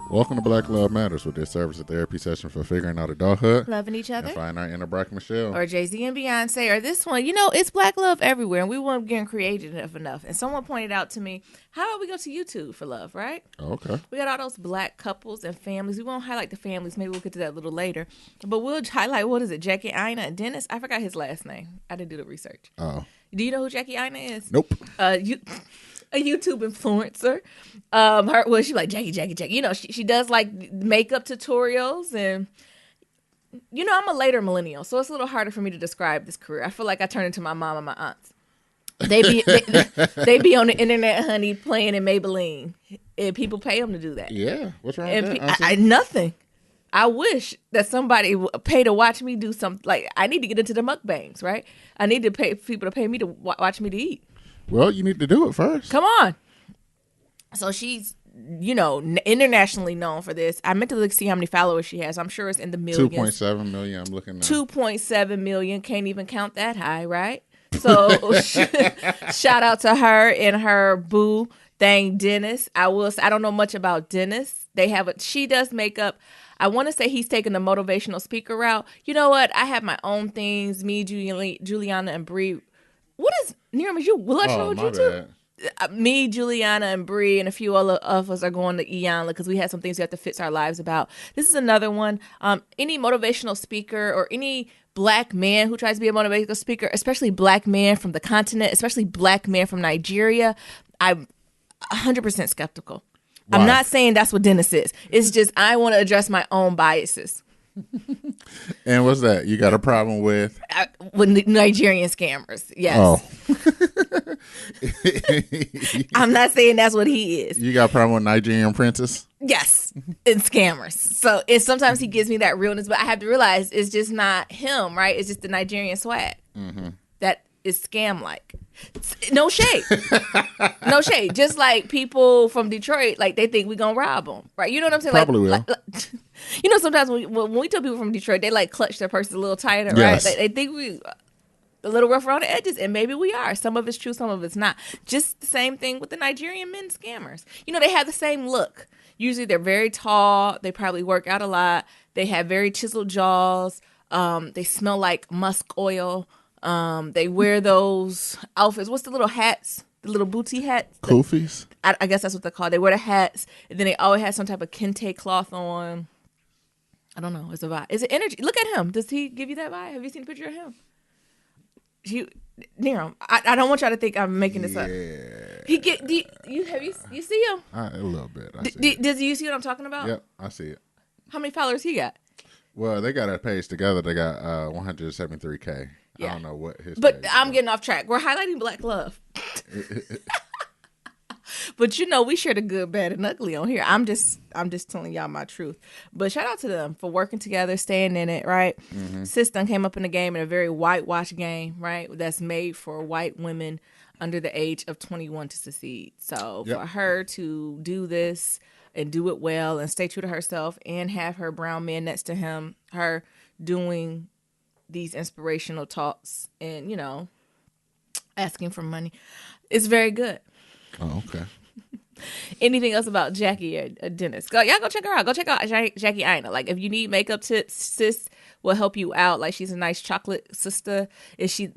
Welcome to Black Love Matters, with this service a therapy session for figuring out adulthood, loving each other, and finding our inner Black Michelle, or JayZ and Beyonce, or this one. You know, it's Black love everywhere, and we weren't getting creative enough. And someone pointed out to me, how about we go to YouTube for love, right? Okay. We got all those Black couples and families. We won't highlight the families. Maybe we'll get to that a little later. But we'll highlight, what is it, Jackie Aina and Dennis? I forgot his last name. I didn't do the research. Oh. Do you know who Jackie Aina is? Nope. A YouTube influencer. She's like Jackie. You know, she does like makeup tutorials, and you know, I'm a later millennial, so it's a little harder for me to describe this career. I feel like I turn into my mom and my aunts. They be on the internet, honey, playing in Maybelline, and people pay them to do that. Yeah, what's wrong with that? Nothing. I wish that somebody would pay to watch me do something. Like, I need to get into the mukbangs, right? I need to pay people to pay me to watch me to eat. Well, you need to do it first. Come on. So she's, you know, internationally known for this. I meant to look see how many followers she has. I'm sure it's in the millions. 2.7 million. I'm looking now. 2.7 million. Can't even count that high, right? So shout out to her and her boo thing, Dennis. I don't know much about Dennis. She does makeup. I want to say he's taking the motivational speaker route. You know what? I have my own things. Me, Juliana, and Bree. What is Niramis? You will let you know what you do? Me, Juliana, and Bree, and a few other of us are going to Iyanla because we had some things we have to fix our lives about. This is another one. Any motivational speaker or any Black man who tries to be a motivational speaker, especially Black man from the continent, especially Black man from Nigeria, I'm 100% skeptical. Why? I'm not saying that's what Dennis is. It's just I want to address my own biases. And what's that? You got a problem with Nigerian scammers? Yes. Oh. I'm not saying that's what he is. You got a problem with Nigerian princess? Yes, and scammers. So sometimes he gives me that realness, but I have to realize it's just not him, right? It's just the Nigerian swag that is scam-like. No shade. No shade. Just like people from Detroit, like they think we gonna rob them, right? You know what I'm saying? Probably will. Like, you know, sometimes when we tell people from Detroit, they like clutch their purses a little tighter, yes. right? They think we a little rough around the edges, and maybe we are. Some of it's true, some of it's not. Just the same thing with the Nigerian men scammers. You know, they have the same look. Usually they're very tall. They probably work out a lot. They have very chiseled jaws. They smell like musk oil. They wear those outfits. What's the little hats? The little booty hats? Kufis? I guess that's what they're called. They wear the hats, and then they always have some type of kente cloth on. I don't know. It's a vibe. It's an energy. Look at him. Does he give you that vibe? Have you seen a picture of him? Near him. I don't want y'all to think I'm making this up. He you see him? A little bit. Does you see what I'm talking about? Yep, I see it. How many followers he got? Well, they got a page together. They got 173K. Yeah. I don't know what his. But I'm getting off track. We're highlighting Black love. But you know, we share the good, bad, and ugly on here. I'm just telling y'all my truth. But shout out to them for working together, staying in it, right? Mm-hmm. System came up in the game in a very whitewashed game, right? That's made for white women under the age of 21 to succeed. So for her to do this and do it well and stay true to herself and have her brown man next to him, her doing these inspirational talks and, you know, asking for money, it's very good. Oh, okay. Anything else about Jackie or Dennis? Y'all go check her out. Go check out Jackie Aina. Like, if you need makeup tips, sis will help you out. Like, she's a nice chocolate sister. If she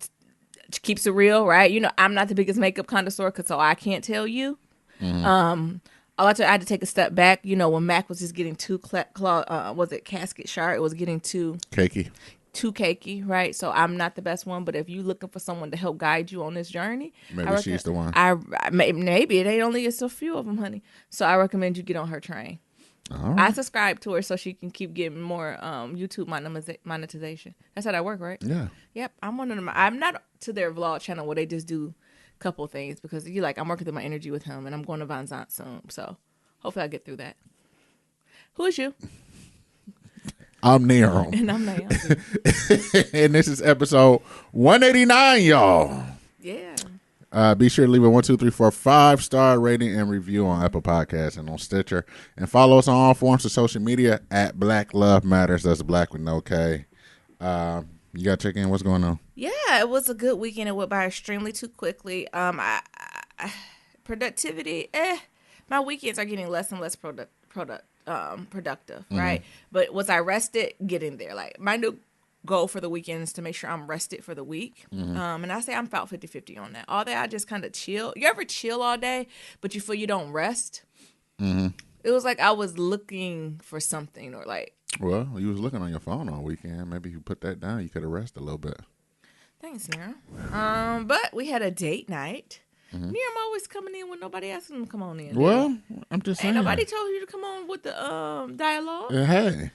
keeps it real, right? You know, I'm not the biggest makeup connoisseur, so I can't tell you. Mm-hmm. I had to take a step back. You know, when Mac was just getting too casket sharp? It was getting too cakey, right? So I'm not the best one, but if you're looking for someone to help guide you on this journey, maybe she's the one. Maybe it ain't only a few of them, honey. So I recommend you get on her train. Right. I subscribe to her so she can keep getting more YouTube monetization. That's how that work, right? Yeah. Yep. I'm one of them. I'm not to their vlog channel where they just do a couple things because I'm working through my energy with him, and I'm going to Van Zant soon. So hopefully I'll get through that. Who is you? I'm Nero. And I'm Naomi. And this is episode 189, y'all. Yeah. Be sure to leave a 1, 2, 3, 4, 5-star rating and review on Apple Podcasts and on Stitcher. And follow us on all forms of social media at Black Love Matters. That's Black with no K. You got to check in. What's going on? Yeah, it was a good weekend. It went by extremely too quickly. Productivity, my weekends are getting less and less productive. productive, right? But was I rested? Getting there. Like my new goal for the weekend is to make sure I'm rested for the week. And I say I'm about 50-50 on that. All day I just kind of chill. You ever chill all day, but you feel you don't rest? It was like I was looking for something or like. Well, you was looking on your phone all weekend. Maybe if you put that down, you could have rested a little bit. Thanks, Nira. But we had a date night. Nira always coming in when nobody asked him to come on in. Well, I'm just saying. Ain't nobody told you to come on with the dialogue. Hey.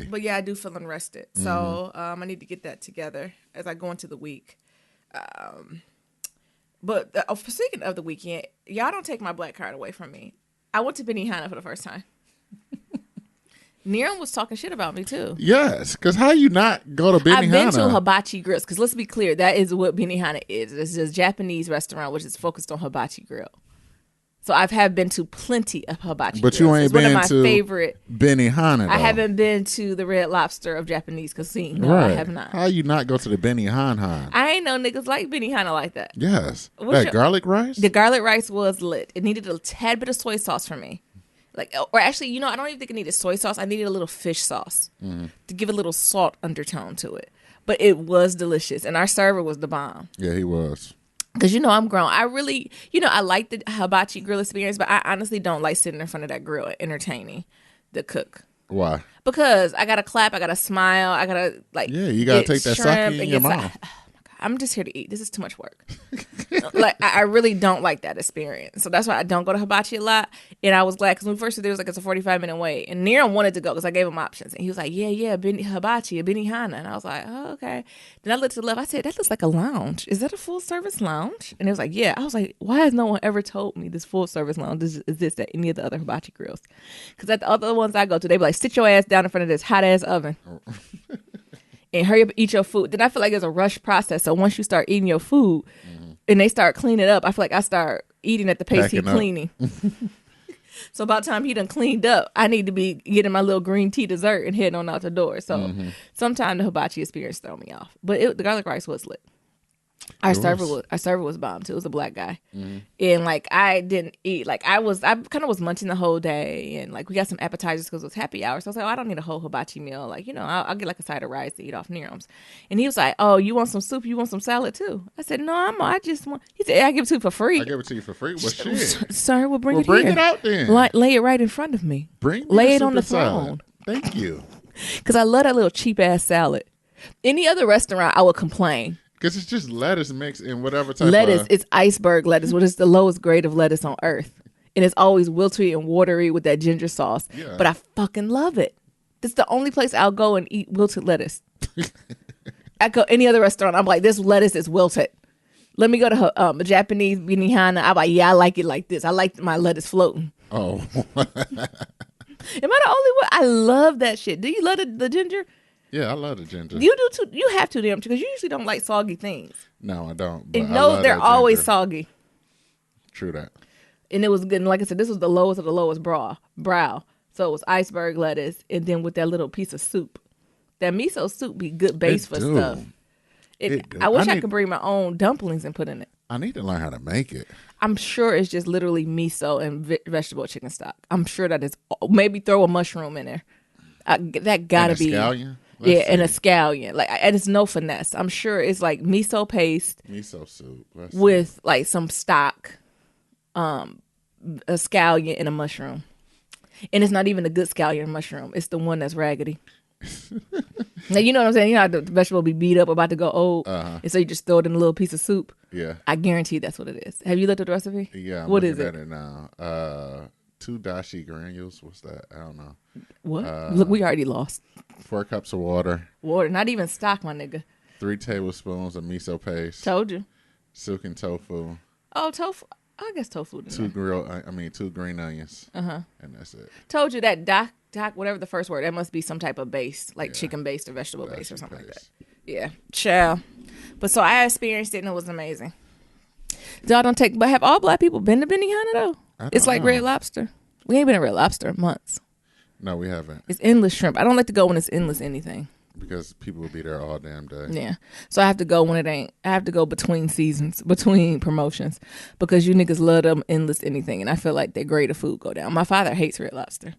But yeah, I do feel unrested. So I need to get that together as I go into the week. But speaking of the weekend, y'all don't take my black card away from me. I went to Benihana for the first time. Niram was talking shit about me too. Yes, because how you not go to Benihana? I've been to Hibachi Grills because let's be clear, that is what Benihana is. It's a Japanese restaurant which is focused on hibachi grill. So have been to plenty of hibachi but grills. You ain't it's been one of my to favorite Benihana. Though. I haven't been to the Red Lobster of Japanese cuisine. No, right. I have not. How you not go to the Benihana? I ain't know niggas like Benihana like that. Yes. Garlic rice? The garlic rice was lit. It needed a tad bit of soy sauce for me. Or actually, I don't even think it needed soy sauce. I needed a little fish sauce to give a little salt undertone to it. But it was delicious. And our server was the bomb. Yeah, he was. Because, I'm grown. I really, I like the hibachi grill experience, but I honestly don't like sitting in front of that grill and entertaining the cook. Why? Because I got to clap, I got to smile, I got to, Yeah, you got to take that sake in your mouth. I'm just here to eat. This is too much work. I really don't like that experience. So that's why I don't go to hibachi a lot. And I was glad because when we first did it was like it's a 45-minute wait. And Niram wanted to go because I gave him options. And he was like, yeah, hibachi, a Benihana. And I was like, oh, okay. Then I looked to the left. I said, that looks like a lounge. Is that a full-service lounge? And it was like, yeah. I was like, why has no one ever told me this full-service lounge exists at any of the other hibachi grills? Because at the other ones I go to, they be like, sit your ass down in front of this hot-ass oven. And hurry up and eat your food. Then I feel like it's a rush process. So once you start eating your food and they start cleaning up, I feel like I start eating at the pace he's cleaning. So by the time he done cleaned up, I need to be getting my little green tea dessert and heading on out the door. So sometimes the hibachi experience throw me off. But the garlic rice was lit. Our server was bomb too. It was a black guy, and I didn't eat. I kind of was munching the whole day, and we got some appetizers because it was happy hour. So I was like, I don't need a whole hibachi meal. I'll get a side of rice to eat off Niram's. And he was like, oh, you want some soup? You want some salad too? I said, no, I just want. He said, I give it to you for free. I give it to you for free. Well, shit. Sir, we'll bring it bring here. It out then. Lay it right in front of me. Lay it on the throne. Thank you. Because I love that little cheap ass salad. Any other restaurant, I would complain. Because it's just lettuce mixed in whatever type lettuce. It's iceberg lettuce, which is the lowest grade of lettuce on earth. And it's always wilty and watery with that ginger sauce. Yeah. But I fucking love it. This is the only place I'll go and eat wilted lettuce. I go any other restaurant, I'm like, this lettuce is wilted. Let me go to a Japanese Benihana. I'm like, yeah, I like it like this. I like my lettuce floating. Oh. Am I the only one? I love that shit. Do you love the ginger? Yeah, I love the ginger. You do too. You have to, them, because you usually don't like soggy things. No, I don't. But and no, they're always soggy. True that. And it was good. And like I said, this was the lowest of the lowest brow. So it was iceberg lettuce, and then with that little piece of soup. That miso soup be good base for stuff. I wish I could bring my own dumplings and put in it. I need to learn how to make it. I'm sure it's just literally miso and vegetable chicken stock. I'm sure that is. Maybe throw a mushroom in there. That gotta be. Scallion? And a scallion. And it's no finesse. I'm sure it's like miso paste. Miso soup. With some stock, a scallion, and a mushroom. And it's not even a good scallion mushroom. It's the one that's raggedy. Now, you know what I'm saying? You know how the vegetable be beat up, about to go old. And so you just throw it in a little piece of soup. Yeah. I guarantee that's what it is. Have you looked at the recipe? Yeah. What is it? At it now. 2 dashi granules. What's that? I don't know. What? Look, we already lost. 4 cups of water. Not even stock, my nigga. 3 tablespoons of miso paste. Told you. Silken tofu. Oh, tofu. I guess tofu. 2 green onions. And that's it. Told you that doc, whatever the first word, that must be some type of base, chicken based or vegetable based or something like that. Yeah. Chill. But so I experienced it and it was amazing. But have all black people been to Benihana though? It's like Red Lobster. We ain't been at Red Lobster in months. No, we haven't. It's endless shrimp. I don't like to go when it's endless anything. Because people will be there all damn day. Yeah. So I have to go when it ain't. I have to go between seasons, between promotions, because you niggas love them endless anything, and I feel like their grade of food go down. My father hates Red Lobster.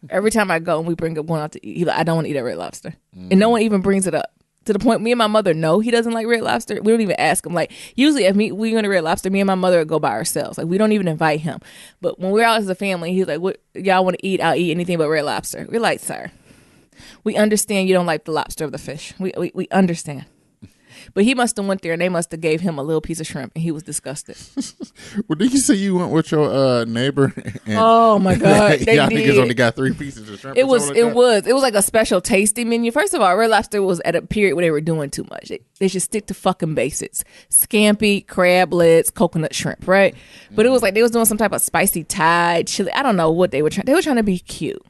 Every time I go and we bring up going out to eat, he's like, I don't want to eat at Red Lobster. And no one even brings it up. To the point, me and my mother know he doesn't like Red Lobster. We don't even ask him. Like, usually if we go to Red Lobster, me and my mother would go by ourselves. Like, we don't even invite him. But when we're out as a family, he's like, what y'all want to eat? I'll eat anything but Red Lobster. We're like, sir, we understand you don't like the lobster of the fish. We understand. But he must have went there and they must have gave him a little piece of shrimp and he was disgusted. Well, did you say you went with your neighbor? And oh my God. y'all niggas only got 3 pieces of shrimp. It was like a special tasting menu. First of all, Red Lobster was at a period where they were doing too much. They should stick to fucking basics. Scampi, crablets, coconut shrimp, right? But it was like they was doing some type of spicy Thai, chili. I don't know what they were trying. They were trying to be cute.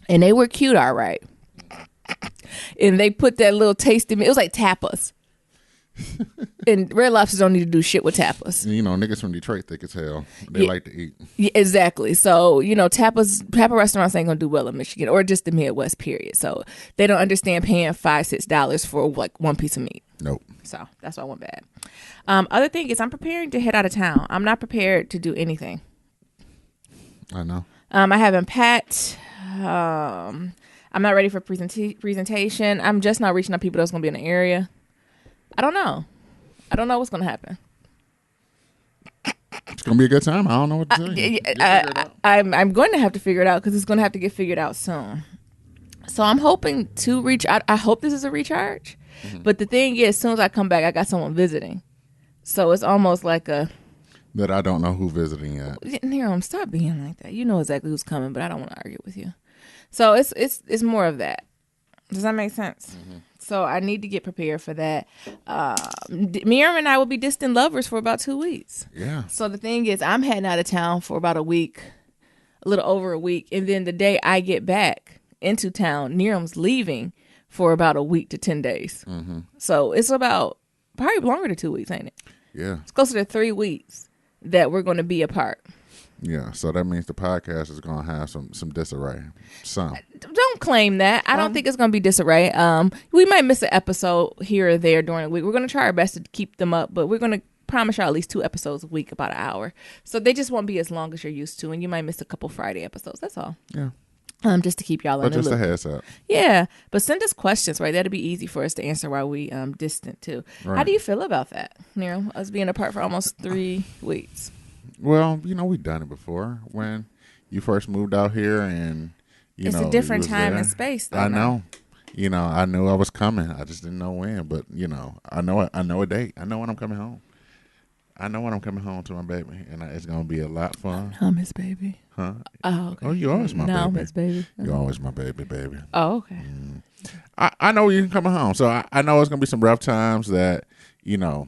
And they were cute, all right. And they put that little tasting. It was like tapas. And Red Lobsters don't need to do shit with tapas. You know, niggas from Detroit thick as hell. They like to eat. Yeah, exactly. So, you know, tapa restaurants ain't gonna do well in Michigan or just the Midwest, period. So they don't understand paying $5-6 for like one piece of meat. Nope. So that's why I went bad. Other thing is I'm preparing to head out of town. I'm not prepared to do anything. I know. I haven't packed. I'm not ready for presentation. I'm just not reaching out people that's gonna be in the area. I don't know what's going to happen. It's going to be a good time. I don't know what to tell you. I'm going to have to figure it out because it's going to have to get figured out soon. So I'm hoping to reach out. I hope this is a recharge. Mm-hmm. But the thing is, as soon as I come back, I got someone visiting. So it's almost like a... That I don't know who visiting yet. Nero, stop being like that. You know exactly who's coming, but I don't want to argue with you. So it's more of that. Does that make sense? Mm-hmm. So I need to get prepared for that. Miriam and I will be distant lovers for about 2 weeks. Yeah. So the thing is, I'm heading out of town for about a week, a little over a week. And then the day I get back into town, Miriam's leaving for about a week to 10 days. Mm-hmm. So it's about probably longer than 2 weeks, ain't it? Yeah. It's closer to 3 weeks that we're going to be apart. Yeah, so that means the podcast is going to have some disarray. Don't claim that. I don't think it's going to be disarray. We might miss an episode here or there during the week. We're going to try our best to keep them up, but we're going to promise y'all at least 2 episodes a week, about an hour. So they just won't be as long as you're used to, and you might miss a couple Friday episodes. That's all. Yeah. Just to keep y'all in the loop. But just a heads up. Yeah, but send us questions, right? That'll be easy for us to answer while we distant too. Right. How do you feel about that, Nero? Us being apart for almost 3 weeks. Well, you know, we've done it before when you first moved out here, and it's a different time and space, though. I know. You know, I knew I was coming. I just didn't know when. But you know, I know a date. I know when I'm coming home. I know when I'm coming home to my baby, and it's gonna be a lot of fun. I miss baby. Huh? Oh, okay. Oh, you always my baby. No, miss baby. You're always my baby. Oh, okay. I know you're coming home, so I know it's gonna be some rough times that you know.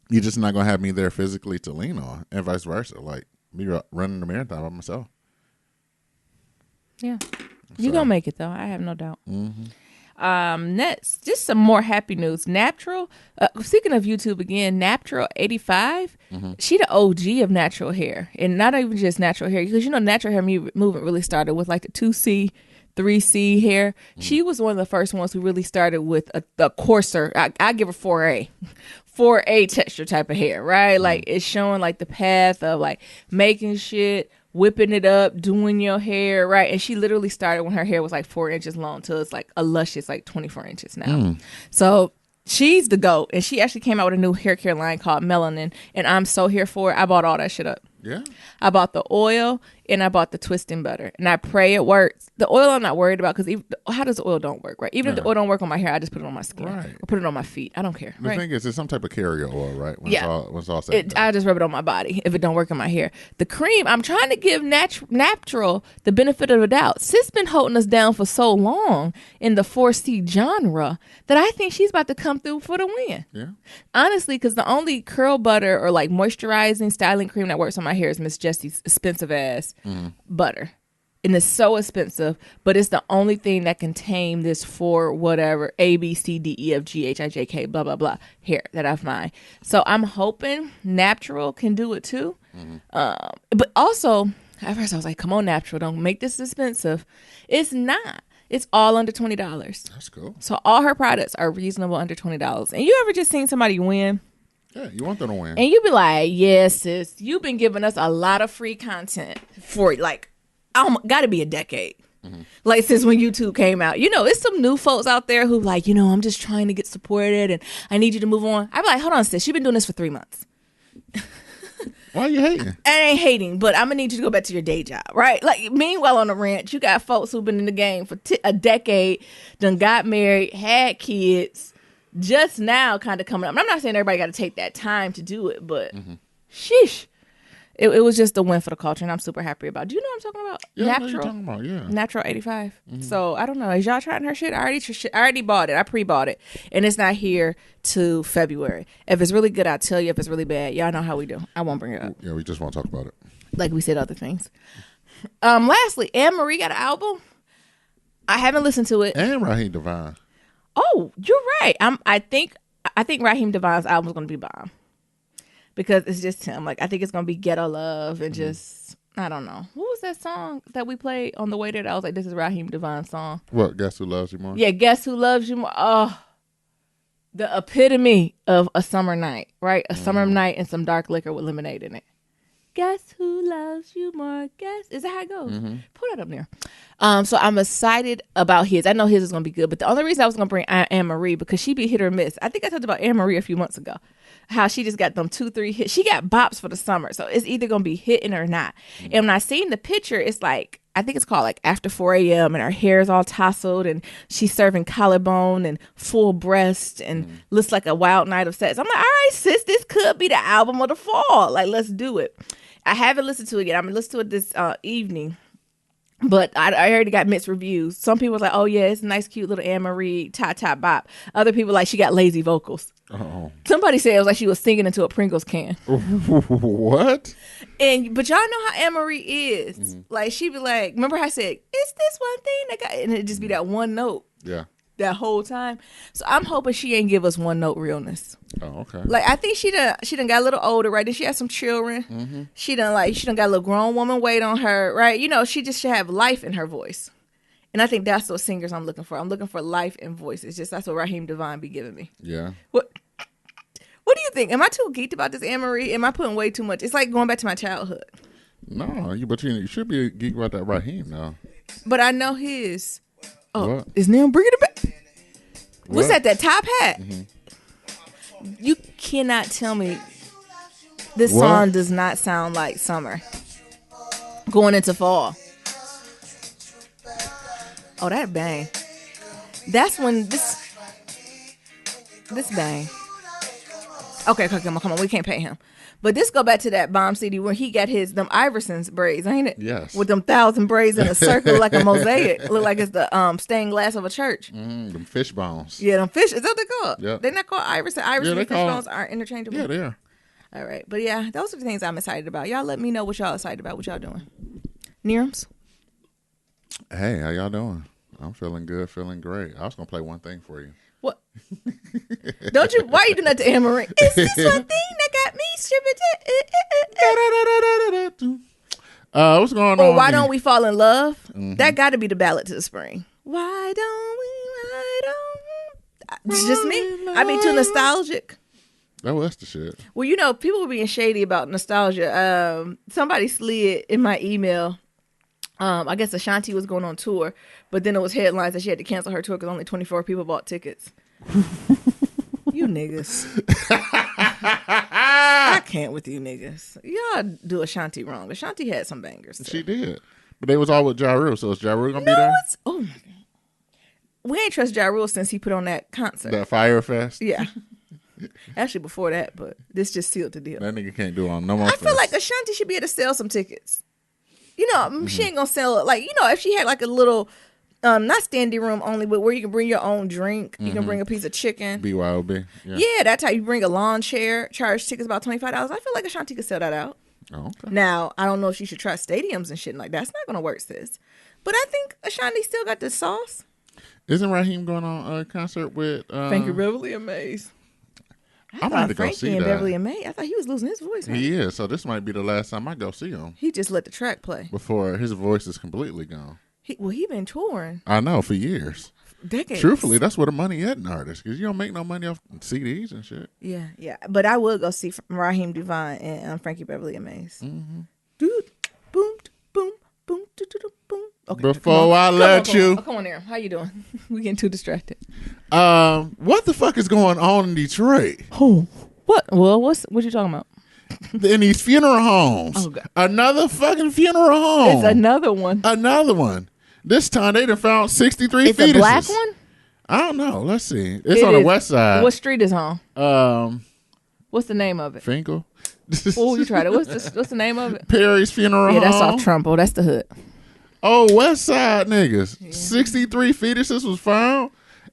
You're just not going to have me there physically to lean on, and vice versa. Like, me running the marathon by myself. Yeah. You're going to make it, though. I have no doubt. Mm-hmm. Next, just some more happy news. Natural, speaking of YouTube again, Natural 85, she the OG of natural hair. And not even just natural hair, because, you know, natural hair movement really started with, like, the 2C, 3C hair. She was one of the first ones who really started with a coarser, I give her 4A. 4A texture type of hair, right? Like it's showing like the path of like making shit, whipping it up, doing your hair, right? And she literally started when her hair was like 4 inches long till it's like a luscious like 24 inches now. So she's the GOAT, and she actually came out with a new hair care line called Melanin, and I'm so here for it. I bought all that shit up. Yeah. I bought the oil and I bought the twisting butter, and I pray it works. The oil I'm not worried about because how does the oil don't work, right? Even if the oil don't work on my hair, I just put it on my skin or put it on my feet. I don't care. The thing is, it's some type of carrier oil, right? When it's all said and done. I just rub it on my body if it don't work in my hair. The cream, I'm trying to give natural the benefit of the doubt. Sis been holding us down for so long in the 4C genre that I think she's about to come through for the win. Yeah. Honestly, because the only curl butter or like moisturizing styling cream that works on my hair is Miss Jessie's expensive ass butter. And it's so expensive, but it's the only thing that can tame this for whatever A, B, C, D, E, F, G, H, I, J, K, blah, blah, blah hair that I find. So I'm hoping Natural can do it too. But also, at first I was like, come on, Natural, don't make this expensive. It's not. It's all under $20. That's cool. So all her products are reasonable under $20. And you ever just seen somebody win? Yeah, you want them to win. And you be like, yes, sis, you've been giving us a lot of free content for like, gotta be a decade. Like since when YouTube came out. You know, it's some new folks out there who like, I'm just trying to get supported and I need you to move on. I be like, hold on, sis, you've been doing this for 3 months. Why are you hating? I ain't hating, but I'm gonna need you to go back to your day job, right? Like, meanwhile on the ranch, you got folks who've been in the game for a decade, done got married, had kids, just now kind of coming up. And I'm not saying everybody got to take that time to do it, but sheesh. It was just a win for the culture, and I'm super happy about it. Do you know what I'm talking about? Yeah, Natural. I know you're talking about, yeah. Natural 85. So, I don't know. Is y'all trying her shit? I already bought it. I pre-bought it. And it's not here to February. If it's really good, I'll tell you. If it's really bad, y'all know how we do. I won't bring it up. Yeah, we just want to talk about it. Like we said other things. Lastly, Anne-Marie got an album. I haven't listened to it. And Raheem Devine. Oh, you're right. I think Raheem Devine's album is going to be bomb. Because it's just him. Like, I think it's going to be Ghetto Love and just, I don't know. What was that song that we played on the way there that I was like, this is Raheem Devine's song? What, Guess Who Loves You More? Yeah, Guess Who Loves You More? Oh, the epitome of a summer night, right? A summer night and some dark liquor with lemonade in it. Guess who loves you more? Guess. Is that how it goes? Pull that up there. So I'm excited about his. I know his is going to be good, but the only reason I was going to bring Anne-Marie because she be hit or miss. I think I talked about Anne-Marie a few months ago. How she just got them 2-3 hits. She got bops for the summer. So it's either going to be hitting or not. And when I seen the picture, it's like, I think it's called like After 4 a.m. and her hair is all tousled and she's serving collarbone and full breast and looks like a wild night of sex. I'm like, all right, sis, this could be the album of the fall. Like, let's do it. I haven't listened to it yet. I'm going to listen to it this evening. But I already got mixed reviews. Some people was like, oh, yeah, it's a nice, cute little Anne-Marie, top bop. Other people like, she got lazy vocals. Oh. Somebody said it was like she was singing into a Pringles can. What? But y'all know how Anne-Marie is. Like, she be like, remember how I said, it's this one thing that got, and it'd just be that one note. Yeah. That whole time. So I'm hoping she ain't give us one note realness. Oh, okay. Like, I think she done got a little older, right? Then she has some children. She done got a little grown woman weight on her, right? You know, she just should have life in her voice. And I think that's what singers I'm looking for. I'm looking for life in voice. It's just that's what Raheem Devine be giving me. Yeah. What do you think? Am I too geeked about this Anne-Marie? Am I putting way too much? It's like going back to my childhood. No, but you should be a geek about that Raheem now. But I know his. Oh, What? is Neil bringing it back? What's What? that top hat? You cannot tell me this song does not sound like summer. Going into fall. Oh, that bang. That's when this bang. Okay, come on. We can't pay him. But this go back to that bomb CD where he got them Iverson's braids, ain't it? Yes. With them 1,000 braids in a circle like a mosaic. Look like it's the stained glass of a church. Them fish bones. Yeah, them fish. Is that what they called? Yeah. They're not called Iverson. Iverson and fish call bones aren't interchangeable. Yeah, they are. All right. But yeah, those are the things I'm excited about. Y'all let me know what y'all excited about, what y'all doing. Neerums? Hey, how y'all doing? I'm feeling good, feeling great. I was going to play one thing for you. What? Don't you? Why are you doing that to Anne-Marie? Is this one thing that got me stripping? What's going on? Or why don't we fall in love? That got to be the ballad to the spring. Why don't we? It's just me. I be too nostalgic. Oh, that's the shit. Well, you know, people were being shady about nostalgia. Somebody slid in my email. I guess Ashanti was going on tour, but then it was headlines that she had to cancel her tour because only 24 people bought tickets. You niggas. I can't with you niggas. Y'all do Ashanti wrong. Ashanti had some bangers. She did. But they was all with Ja Rule, so is Ja Rule going to be there? Oh, my God. We ain't trust Ja Rule since he put on that concert. That Fire Fest? Yeah. Actually, before that, but this just sealed the deal. That nigga can't do on no more I fest. feel like Ashanti should be able to sell some tickets. You know, she ain't gonna sell it. Like, you know, if she had like a little, not standing room only, but where you can bring your own drink. You can bring a piece of chicken. BYOB. Yeah, that's how you bring a lawn chair, charge tickets about $25. I feel like Ashanti could sell that out. Oh, okay. Now, I don't know if she should try stadiums and shit like that. That's not gonna work, sis. But I think Ashanti still got the sauce. Isn't Raheem going on a concert with... Frankie Beverly and Maze. I'm going to go see and that. Beverly and Maze. I thought he was losing his voice. Man. He is, so this might be the last time I go see him. He just let the track play. Before his voice is completely gone. He been touring I know, for years. decades. Truthfully, that's where the money at in artists, because you don't make no money off CDs and shit. Yeah. But I would go see Raheem Devine and Frankie Beverly and Maze. Mm-hmm. Dude, boom, boom, boom, boom. Okay, Before I let you. Come on there. How you doing? We getting too distracted. What the fuck is going on in Detroit? Oh, what? Well, what you talking about? In these funeral homes. Oh, God. Another fucking funeral home. It's another one. Another one. This time they done found 63 It's fetuses. a black one? I don't know. Let's see. It's on the west side. What street is on? What's the name of it? Finkel. Oh, you tried it. What's the name of it? Perry's Funeral Home. Yeah, that's off Trumbo. That's the hood. Oh, west side niggas. Yeah. 63 fetuses was found.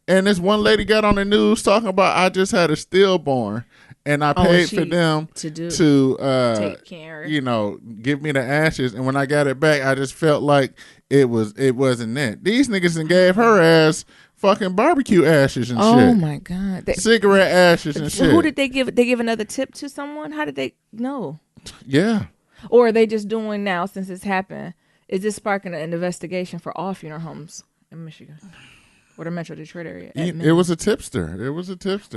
And this one lady got on the news talking about, I just had a stillborn. And I paid for them to take care. Give me the ashes. And when I got it back, I just felt like it wasn't it. These niggas done gave her ass fucking barbecue ashes and shit. Oh my God. Cigarette ashes and shit. Who did they give? They give another tip to someone? How did they know? Yeah. Or are they just doing now since it's happened? Is this sparking an investigation for all funeral homes in Michigan? Or the Metro Detroit area. It was a tipster.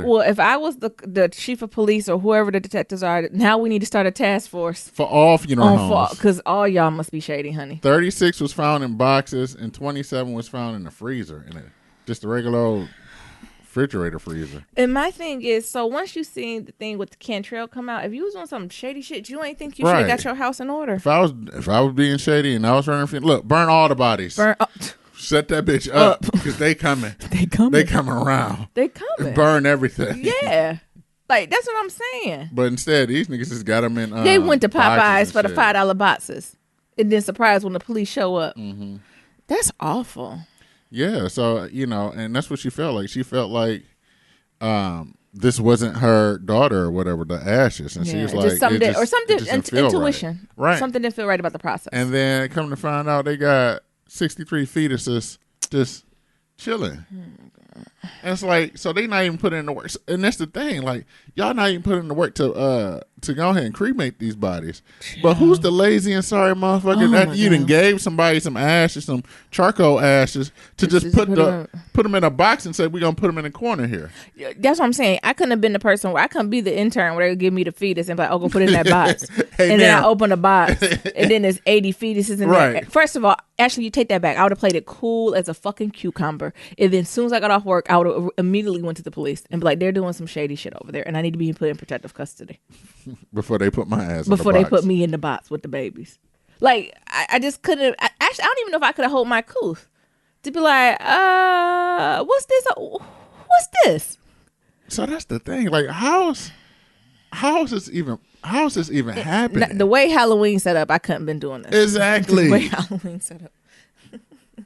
Well, if I was the chief of police or whoever the detectives are, now we need to start a task force. For all funeral homes. Because all y'all must be shady, honey. 36 was found in boxes and 27 was found in the freezer. Just a regular old refrigerator freezer. And my thing is, so once you seen the thing with the Cantrell come out, if you was on some shady shit, you ain't think you should have got your house in order. If I was being shady and I was running, look, burn all the bodies. Set that bitch up because they coming. They coming around. They coming. Burn everything. Yeah. Like, that's what I'm saying. But instead, these niggas just got them in they went to Popeyes for the $5 boxes. And then surprised when the police show up. Mm-hmm. That's awful. Yeah, so, and that's what she felt like. She felt like this wasn't her daughter or whatever, the ashes. And she was like, intuition. Right. Something didn't feel right about the process. And then come to find out they got 63 fetuses just chilling. Oh my God. And it's like, so they not even putting in the work. And that's the thing, like, y'all not even putting in the work to go ahead and cremate these bodies. Yeah. But who's the lazy and sorry motherfucker that you done gave somebody some ashes, some charcoal ashes, to just put them in a box and say, we're going to put them in a corner here. That's what I'm saying. I couldn't have been the person where I couldn't be the intern where they would give me the fetus and be like, oh, go put it in that box. Then I open the box and then there's 80 fetuses in there. First of all, actually, you take that back. I would have played it cool as a fucking cucumber. And then as soon as I got off work, I would have immediately went to the police and be like, they're doing some shady shit over there and I need to be put in protective custody. Before they put my ass Before in the they put me in the box with the babies. Like, I just couldn't. Actually, I don't even know if I could have hold my couth to be like, what's this? What's this? So that's the thing. Like, how is this even happening? The way Halloween set up, I couldn't been doing this. Exactly. The way Halloween set up.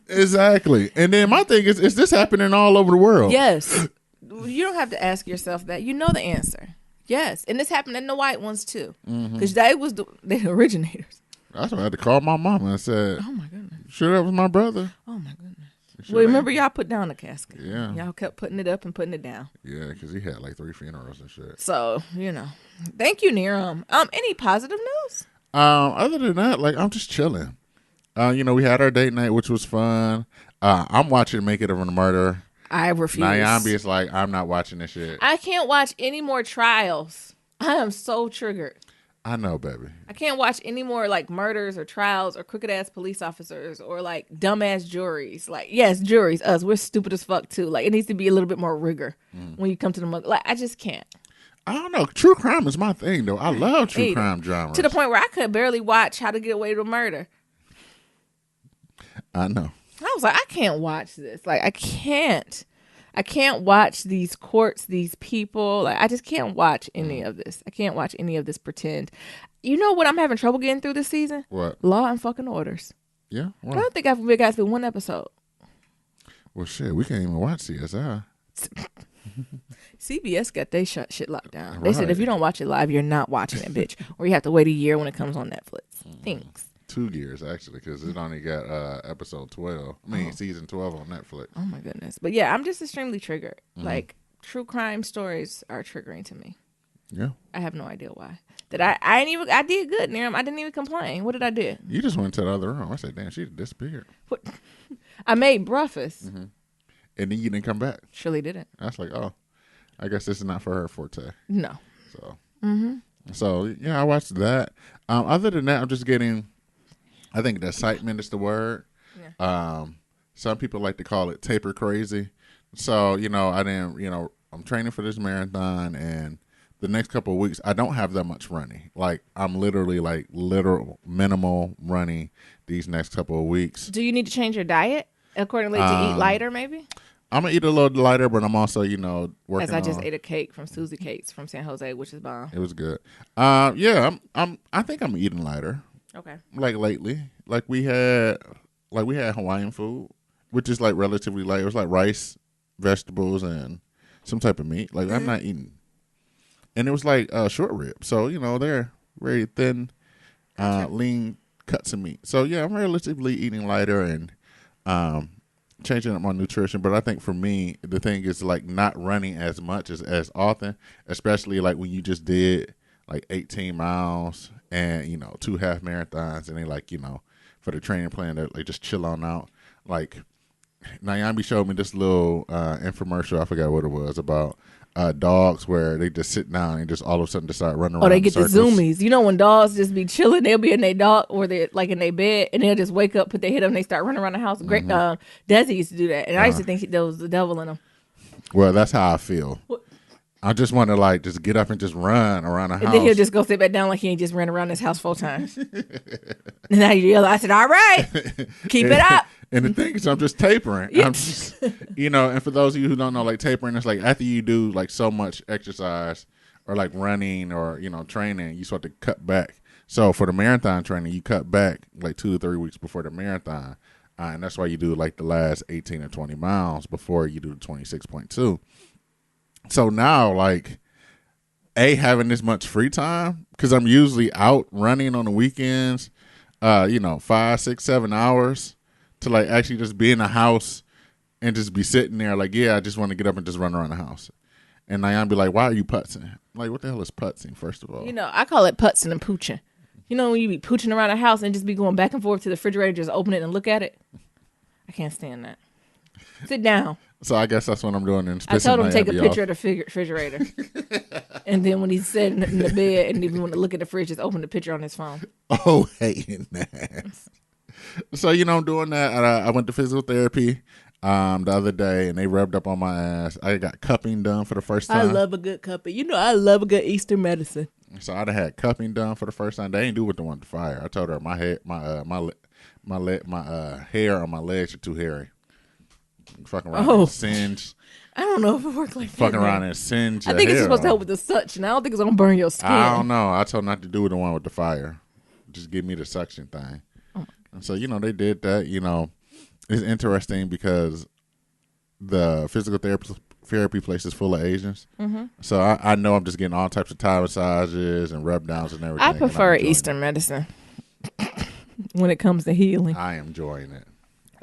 Exactly. And then my thing is this happening all over the world? Yes. You don't have to ask yourself that. You know the answer. Yes. And this happened in the white ones too. Because they was the originators. That's why I had to call my mama and said, oh my goodness. Sure that was my brother? Oh my goodness. Well, remember y'all put down the casket. Yeah. Y'all kept putting it up and putting it down. Yeah, because he had like 3 funerals and shit. So, Thank you, Niram. Any positive news? Other than that, like, I'm just chilling. We had our date night, which was fun. I'm watching Make It a Murder. I refuse. Nyambi is like, I'm not watching this shit. I can't watch any more trials. I am so triggered. I know, baby. I can't watch any more like murders or trials or crooked ass police officers or like dumbass juries. Like, yes, juries, us, we're stupid as fuck too. Like, it needs to be a little bit more rigor when you come to the mother. Like, I just can't. I don't know. True crime is my thing, though. I love true crime genres. To the point where I could barely watch How to Get Away with Murder. I know. I was like, I can't watch this. Like, I can't watch these courts, these people. Like, I just can't watch any of this. I can't watch any of this pretend. You know what I'm having trouble getting through this season? What? Law and fucking Orders. Yeah? What? I don't think I've got through one episode. Well, shit, we can't even watch CSI. CBS got they shit locked down. They said if you don't watch it live, you're not watching it, bitch. Or you have to wait a year when it comes on Netflix. Thanks. 2 years, actually, because it only got episode 12. Season 12 on Netflix. Oh, my goodness. But, yeah, I'm just extremely triggered. Like, true crime stories are triggering to me. Yeah. I have no idea why. I did good, Niram. I didn't even complain. What did I do? You just went to the other room. I said, damn, she disappeared. What? I made breakfast. And then you didn't come back. Surely didn't. I was like, oh, I guess this is not for her forte. No. So, so yeah, I watched that. Other than that, I'm just getting. I think the excitement is the word. Yeah. Some people like to call it taper crazy. So I didn't. I'm training for this marathon, and the next couple of weeks I don't have that much running. Like I'm literally like literal minimal running these next couple of weeks. Do you need to change your diet accordingly to eat lighter, maybe? I'm gonna eat a little lighter, but I'm also, working. As I just ate a cake from Susie Cakes from San Jose, which is bomb. It was good. Yeah, I think I'm eating lighter. Okay. Like lately, like we had Hawaiian food, which is like relatively light. It was like rice, vegetables, and some type of meat. Like I'm not eating, and it was like short rib. So they're very thin, lean cuts of meat. So yeah, I'm relatively eating lighter and changing up my nutrition. But I think for me, the thing is like not running as much as often, especially like when you just did like 18 miles and 2 half marathons, and they like for the training plan that like just chill on out. Like Naomi showed me this little infomercial, I forgot what it was, about dogs where they just sit down and just all of a sudden just start running around. Or they get the zoomies. When dogs just be chilling, they'll be in their dog or they're like in their bed, and they'll just wake up, put their head up, and they start running around the house. Great, Desi used to do that, and I used to think there was the devil in them. Well, that's how I feel. What? I just want to like just get up and just run around the house. And then he'll just go sit back down like he ain't just ran around this house 4 times. And now you realize, I said, all right, keep it up. And the thing is, I'm just tapering. Yeah. I'm just, and for those of you who don't know, like tapering is like after you do like so much exercise or like running or, training, you start to cut back. So for the marathon training, you cut back like 2 to 3 weeks before the marathon. And that's why you do like the last 18 or 20 miles before you do the 26.2. So now, like, having this much free time, because I'm usually out running on the weekends, 5, 6, 7 hours to, like, actually just be in the house and just be sitting there, like, yeah, I just want to get up and just run around the house. And Nayan be like, why are you putzing? I'm like, what the hell is putzing, first of all? I call it putzing and pooching. When you be pooching around the house and just be going back and forth to the refrigerator, just open it and look at it? I can't stand that. Sit down. So I guess that's what I'm doing. I told him to take a picture of the refrigerator. And then when he's sitting in the bed and even want to look at the fridge, just open the picture on his phone. Oh, hating that. So, I'm doing that. I went to physical therapy the other day, and they rubbed up on my ass. I got cupping done for the first time. I love a good cupping. I love a good Easter medicine. So I'd had cupping done for the first time. They ain't do what they wanted to fire. I told her my hair on my legs are too hairy. Fucking around and singe. I don't know if it works like that. Fucking around and singe. I think it's supposed to help with the suction. I don't think it's gonna burn your skin. I don't know. I told her not to do the one with the fire. Just give me the suction thing. Oh. And so they did that. It's interesting because the physical therapy place is full of Asians. Mm-hmm. So I know I'm just getting all types of Thai massages and rub downs and everything. I prefer Eastern medicine when it comes to healing. I am enjoying it.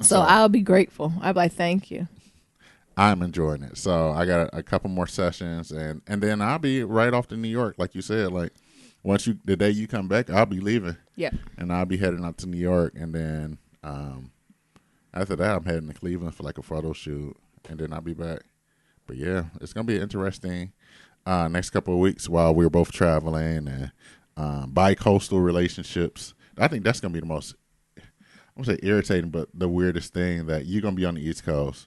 So I'll be grateful. I'll be like, thank you. I'm enjoying it. So I got a couple more sessions, and then I'll be right off to New York, like you said. Like the day you come back, I'll be leaving. Yeah. And I'll be heading out to New York, and then after that, I'm heading to Cleveland for like a photo shoot, and then I'll be back. But yeah, it's gonna be interesting next couple of weeks while we're both traveling and bi-coastal relationships. I think that's gonna be the most. I won't say irritating, but the weirdest thing that you're going to be on the East Coast.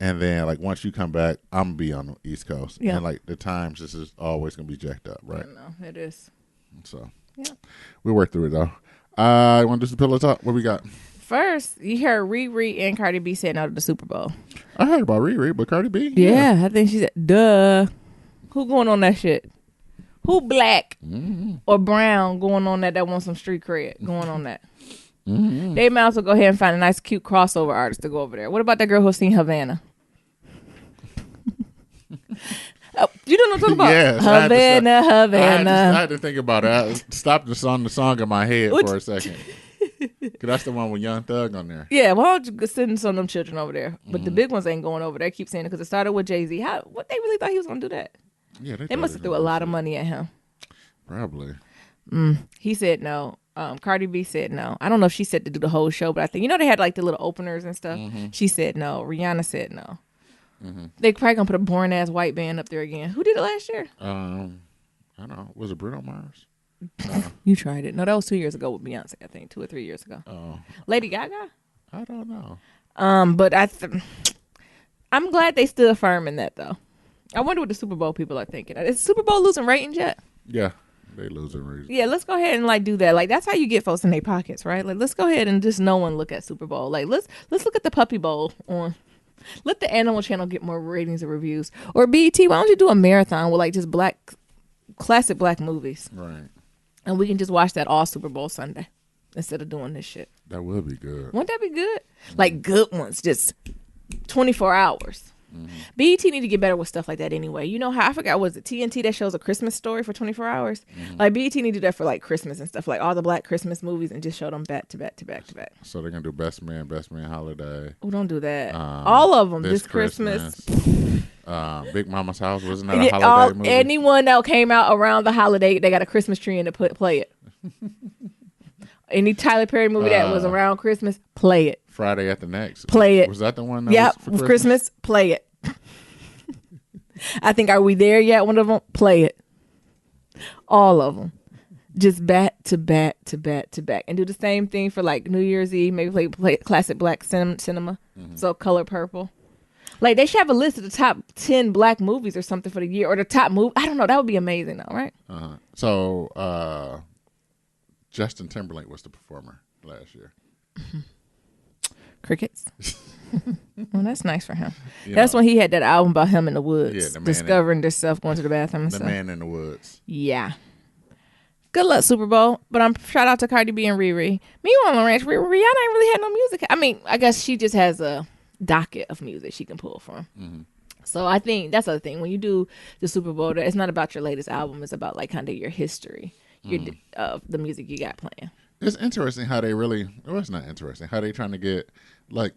And then, like, once you come back, I'm going to be on the East Coast. Yeah. And, like, the times, this is always going to be jacked up, right? I know, it is. So, yeah. We'll work through it, though. You want to do some pillow talk? What we got? First, you heard Riri and Cardi B saying out of the Super Bowl. I heard about Riri, but Cardi B? Yeah, I think she said, duh. Who going on that shit? Who black or brown going on that wants some street cred going on that? Mm-hmm. They might as well go ahead and find a nice, cute crossover artist to go over there. What about that girl who sing Havana? You know what I'm talking about? Yes, Havana. I had to think about it. I stopped the song in my head for a second. Cause that's the one with Young Thug on there. Yeah, why don't you send some of them children over there? But the big ones ain't going over there. Keep saying it because it started with JayZ. What they really thought he was gonna do that? Yeah, they must have threw a lot of money at him. Probably. He said no. Cardi B said no. I don't know if she said to do the whole show, but I think they had like the little openers and stuff. She said no. Rihanna said no. They probably gonna put a boring ass white band up there again. Who did it last year? I don't know. Was it Bruno Mars? No. You tried it. No, that was 2 years ago with Beyonce. I think 2 or 3 years ago. Oh, Lady Gaga. I don't know. But I'm glad they stood firm in that though. I wonder what the Super Bowl people are thinking. Is Super Bowl losing ratings yet? Yeah, they losing ratings. Yeah, let's go ahead and like do that. Like that's how you get folks in their pockets, right? Like let's go ahead and just no one look at Super Bowl. Like let's look at the Puppy Bowl on. Let the Animal Channel get more ratings and reviews. Or BET, why don't you do a marathon with like just classic black movies? Right. And we can just watch that all Super Bowl Sunday instead of doing this shit. That would be good. Wouldn't that be good? Like good ones, just 24 hours. BET need to get better with stuff like that anyway. You know how, I forgot, was it TNT that shows a Christmas story for 24 hours? Like BET need to do that for like Christmas and stuff, like all the black Christmas movies, and just show them back to back to back to back. So they're going to do Best Man Holiday. Oh, don't do that. All of them this Christmas. Big Mama's House, wasn't that a holiday movie? Anyone that came out around the holiday, they got a Christmas tree in to play it. Any Tyler Perry movie that was around Christmas, play it. Friday at the Next. Play it. Was that the one that was for Christmas? Play it. I think, Are We There Yet? One of them, play it. All of them. Just back to back to back to back. And do the same thing for like New Year's Eve. Maybe play classic black cinema. So Color Purple. Like they should have a list of the top 10 black movies or something for the year. Or the top movie. I don't know. That would be amazing though, right? So Justin Timberlake was the performer last year. Crickets. Well, that's nice for him. That's when he had that album about him in the woods, discovering himself, going to the bathroom and stuff. The Man in the Woods. Yeah. Good luck, Super Bowl. But I'm shout out to Cardi B and Riri. Meanwhile, on the ranch, Rihanna ain't really had no music. I mean, I guess she just has a docket of music she can pull from. So I think that's the other thing. When you do the Super Bowl, it's not about your latest album. It's about like kind of your history of the music you got playing. It's interesting how they really. Well, it's not interesting how they trying to get like.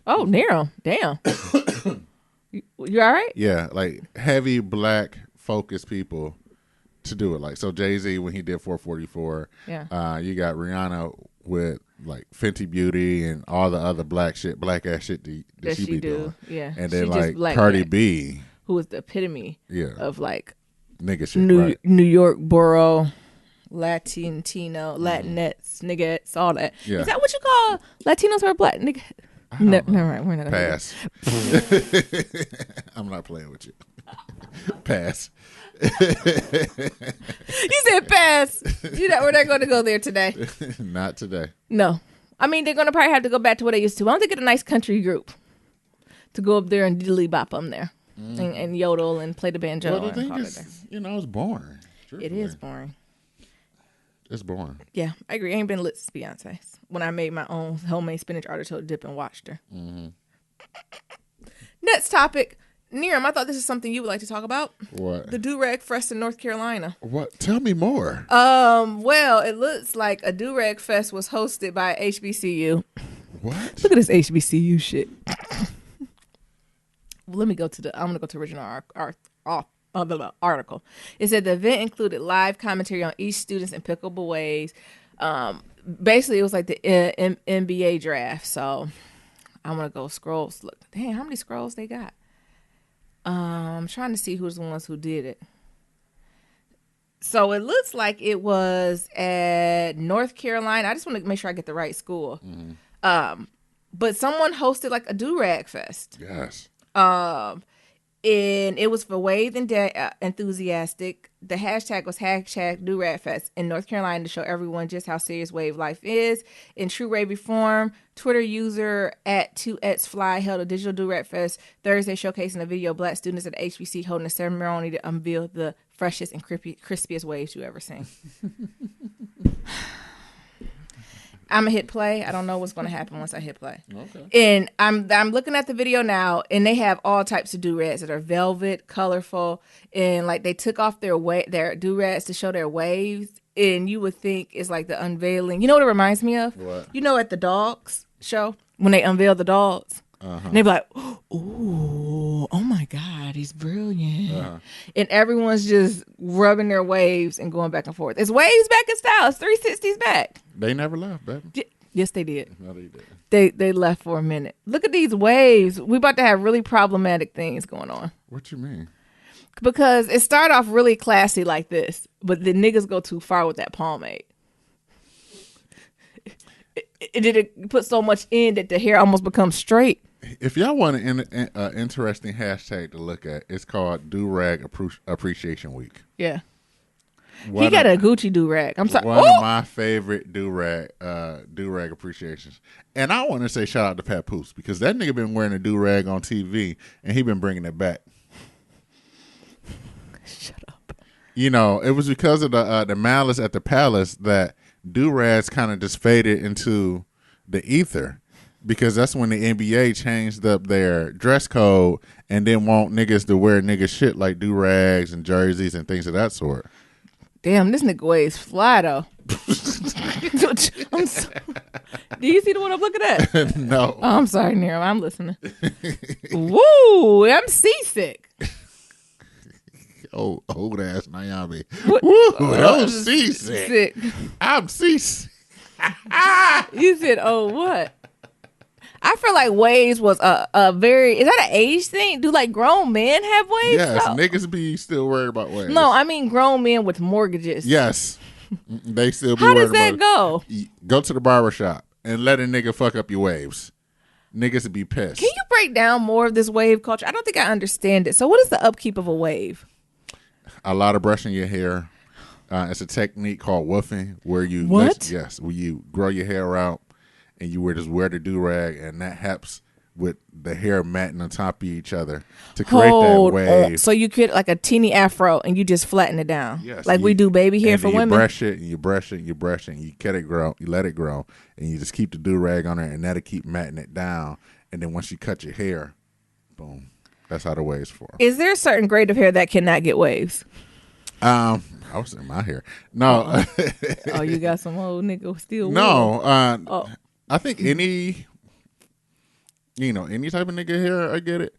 Oh, Nero, damn. You all right? Yeah, like heavy black focused people to do it. Like so, JayZ when he did 444. Yeah. You got Rihanna with like Fenty Beauty and all the other black ass shit that she be doing. Yeah. And then like Cardi B, who is the epitome of like nigga shit, New York borough. Latino, Latinx, niggas, all that. Yeah. Is that what you call Latinos or black nigga? Never mind. We're not gonna pass. I'm not playing with you. Pass. You said pass. We're not going to go there today. Not today. No. I mean, they're going to probably have to go back to what they used to. Why don't they get a nice country group to go up there and diddly bop them there and yodel and play the banjo? Well, the thing is, it's boring. Truthfully. It is boring. It's boring. Yeah, I agree. I ain't been lit since Beyonce. When I made my own homemade spinach artichoke dip and watched her. Next topic. Niram, I thought this is something you would like to talk about. What? The Dorag Fest in North Carolina. What? Tell me more. Well, it looks like a Dorag Fest was hosted by HBCU. What? Look at this HBCU shit. Well, I'm going to go to original article. It said the event included live commentary on each student's impeccable ways. Basically, it was like the NBA draft. So I'm gonna go scrolls. Look, damn, how many scrolls they got? I'm trying to see who's the ones who did it. So it looks like it was at North Carolina. I just want to make sure I get the right school. But someone hosted like a Dorag Fest. Yes. And it was for Wave enthusiastic. The hashtag was hashtag Dorag Fest in North Carolina to show everyone just how serious wave life is. In true Ravy form, Twitter user @2xfly held a digital Dorag Fest Thursday showcasing a video of black students at the HBC holding a ceremony to unveil the freshest and crispiest waves you ever seen. I'm gonna hit play. I don't know what's gonna happen once I hit play. Okay. And I'm looking at the video now, and they have all types of do-rags that are velvet, colorful, and like they took off their do-rags to show their waves. And you would think it's like the unveiling. You know what it reminds me of? What? You know, at the dogs show when they unveil the dogs. And they be like, ooh, oh my God, he's brilliant. And everyone's just rubbing their waves and going back and forth. It's waves back in style. It's 360s back. They never left, baby. Yes, they did. No, they did. They left for a minute. Look at these waves. We about to have really problematic things going on. What you mean? Because it started off really classy like this, but the niggas go too far with that pomade. It put so much in that the hair almost becomes straight. If y'all want an interesting hashtag to look at, it's called Dorag Appreciation Week. Yeah. He got a Gucci do-rag. I'm sorry. One of my favorite do-rag appreciations. And I want to say shout out to Papoose because that nigga been wearing a do-rag on TV and he been bringing it back. Shut up. You know, it was because of the malice at the palace that do-rags kind of just faded into the ether. Because that's when the NBA changed up their dress code and didn't want niggas to wear nigga shit like do-rags and jerseys and things of that sort. Damn, this nigga waves fly though. Do you see the one I'm looking at? No. Oh, I'm sorry, Nero. I'm listening. Woo, I'm seasick. Oh, old ass Naomi. What? Woo, I'm seasick. I'm seasick. You said, oh, what? I feel like waves was a very, is that an age thing? Do like grown men have waves? Yes, no. niggas be still worried about waves. No, I mean grown men with mortgages. Yes, they still be How worried does that about go? Go to the barber shop and let a nigga fuck up your waves. Niggas would be pissed. Can you break down more of this wave culture? I don't think I understand it. So what is the upkeep of a wave? A lot of brushing your hair. It's a technique called woofing where you where you grow your hair out. And you just wear the do-rag, and that helps with the hair matting on top of each other to create that wave. So you create like a teeny afro, and you just flatten it down. Yes, like we do baby hair for women. You brush it, and you brush it, and you brush it, and you let it grow, and you just keep the do-rag on there, and that'll keep matting it down. And then once you cut your hair, boom, that's how the waves form. Is there a certain grade of hair that cannot get waves? I was in my hair. No. Oh, you got some old nigga still. No. I think any type of nigga hair, I get it.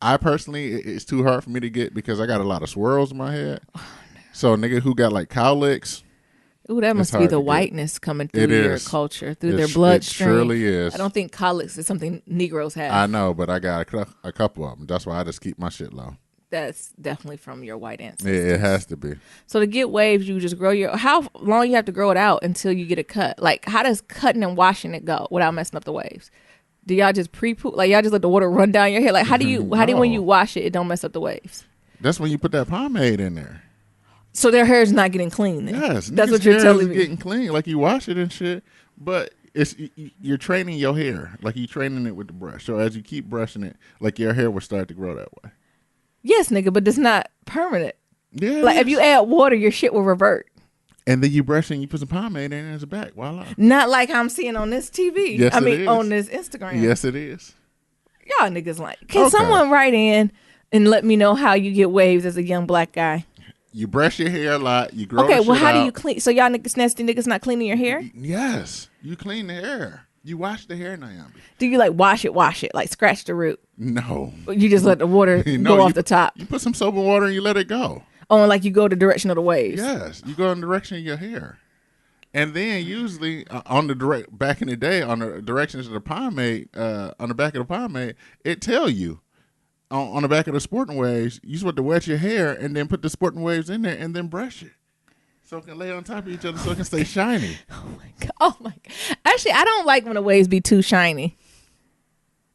I personally, it's too hard for me to get because I got a lot of swirls in my head. So a nigga who got like cowlicks. Ooh, that must be the whiteness coming through your culture, through their bloodstream. It surely is. I don't think cowlicks is something Negroes have. I know, but I got a couple of them. That's why I just keep my shit low. That's definitely from your white ancestors. It has to be. So to get waves, you just grow how long you have to grow it out until you get it cut? Like, how does cutting and washing it go without messing up the waves? Do y'all just pre-poop? Like, y'all just let the water run down your hair? Like, how do when you wash it, it don't mess up the waves? That's when you put that pomade in there. So their hair is not getting clean then? Yes. That's what you're telling me. Getting clean. Like, you wash it and shit, but you're training your hair. Like, you're training it with the brush. So as you keep brushing it, like, your hair will start to grow that way. Yes, nigga, but it's not permanent. Yeah. Like, if you add water, your shit will revert. And then you brush and you put some pomade in and it's back. Voila. Not like I'm seeing on this TV. Yes, it is. On this Instagram. Yes, it is. Y'all niggas can someone write in and let me know how you get waves as a young black guy? You brush your hair a lot. You grow Okay, the well, shit how do out. you clean? So y'all niggas, nasty niggas not cleaning your hair? Yes. You clean the hair. You wash the hair, Naomi. Do you like wash it, like scratch the root? No. You just let the water go off the top? You put some soap and water and you let it go. Oh, and like you go the direction of the waves? Yes. You go in the direction of your hair. And then usually back in the day on the directions of the pomade, on the back of the pomade, it tell you on the back of the sporting waves, you're supposed to wet your hair and then put the sporting waves in there and then brush it. So it can lay on top of each other so it can stay shiny. Oh my God. Actually, I don't like when the waves be too shiny.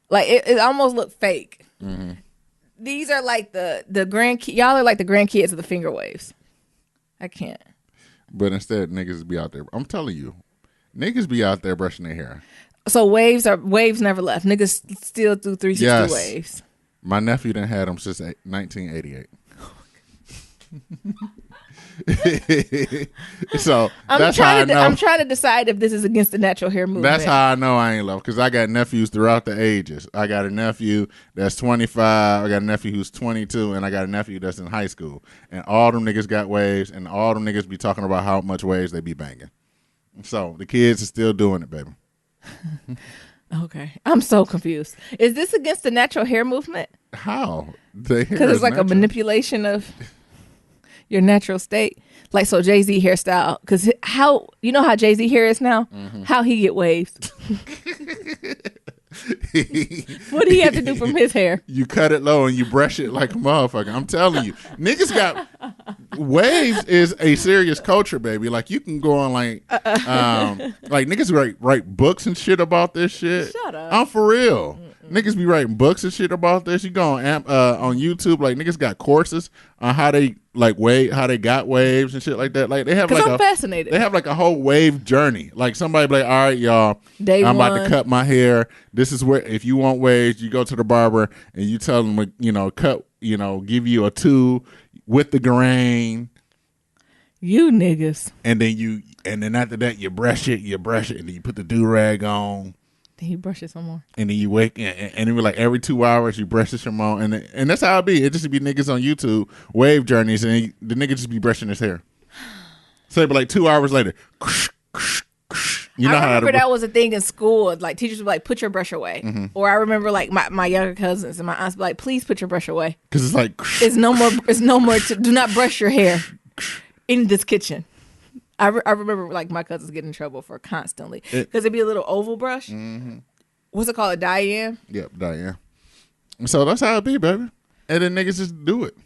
Like it almost look fake. Mm-hmm. These are like the grandkids. Y'all are like the grandkids of the finger waves. I can't. But instead, niggas be out there. I'm telling you, niggas be out there brushing their hair. So waves never left. Niggas still do 360 waves. My nephew done had them since 1988. So I'm trying to decide if this is against the natural hair movement. That's how I know I ain't love, because I got nephews throughout the ages. I got a nephew that's 25, I got a nephew who's 22, and I got a nephew that's in high school. And all them niggas got waves, and all them niggas be talking about how much waves they be banging. So the kids are still doing it, baby. Okay, I'm so confused. Is this against the natural hair movement? How? Because Because it's like a manipulation of your natural state. Like, so JayZ hairstyle. Because how, you know how JayZ hair is now? Mm-hmm. How he get waves? What do he have to do from his hair? You cut it low and you brush it like a motherfucker. I'm telling you, niggas got waves is a serious culture, baby. Like you can go on like niggas write books and shit about this shit. Shut up. I'm for real. Niggas be writing books and shit about this. You go on YouTube, like niggas got courses on how they how they got waves and shit like that. Like they have like I'm fascinated. They have like a whole wave journey. Like somebody be like, all right, y'all, I'm about to cut my hair. This is where if you want waves, you go to the barber and you tell them, give you a 2 with the grain. You niggas. And then after that you brush it, and then you put the do-rag on. Then you brush it some more. And then you wake and then like every 2 hours you brush it some more. And that's how it be. It just be niggas on YouTube, wave journeys, and the nigga just be brushing his hair. So it be like 2 hours later. You know I remember that was a thing in school. Like teachers would be like, put your brush away. Mm-hmm. Or I remember like my younger cousins and my aunts would be like, please put your brush away. Because it's like it's no more do not brush your hair in this kitchen. I remember like my cousins getting in trouble for constantly because it'd be a little oval brush. Mm-hmm. What's it called? A Diane? Yep, Diane. So that's how it be, baby. And then niggas just do it.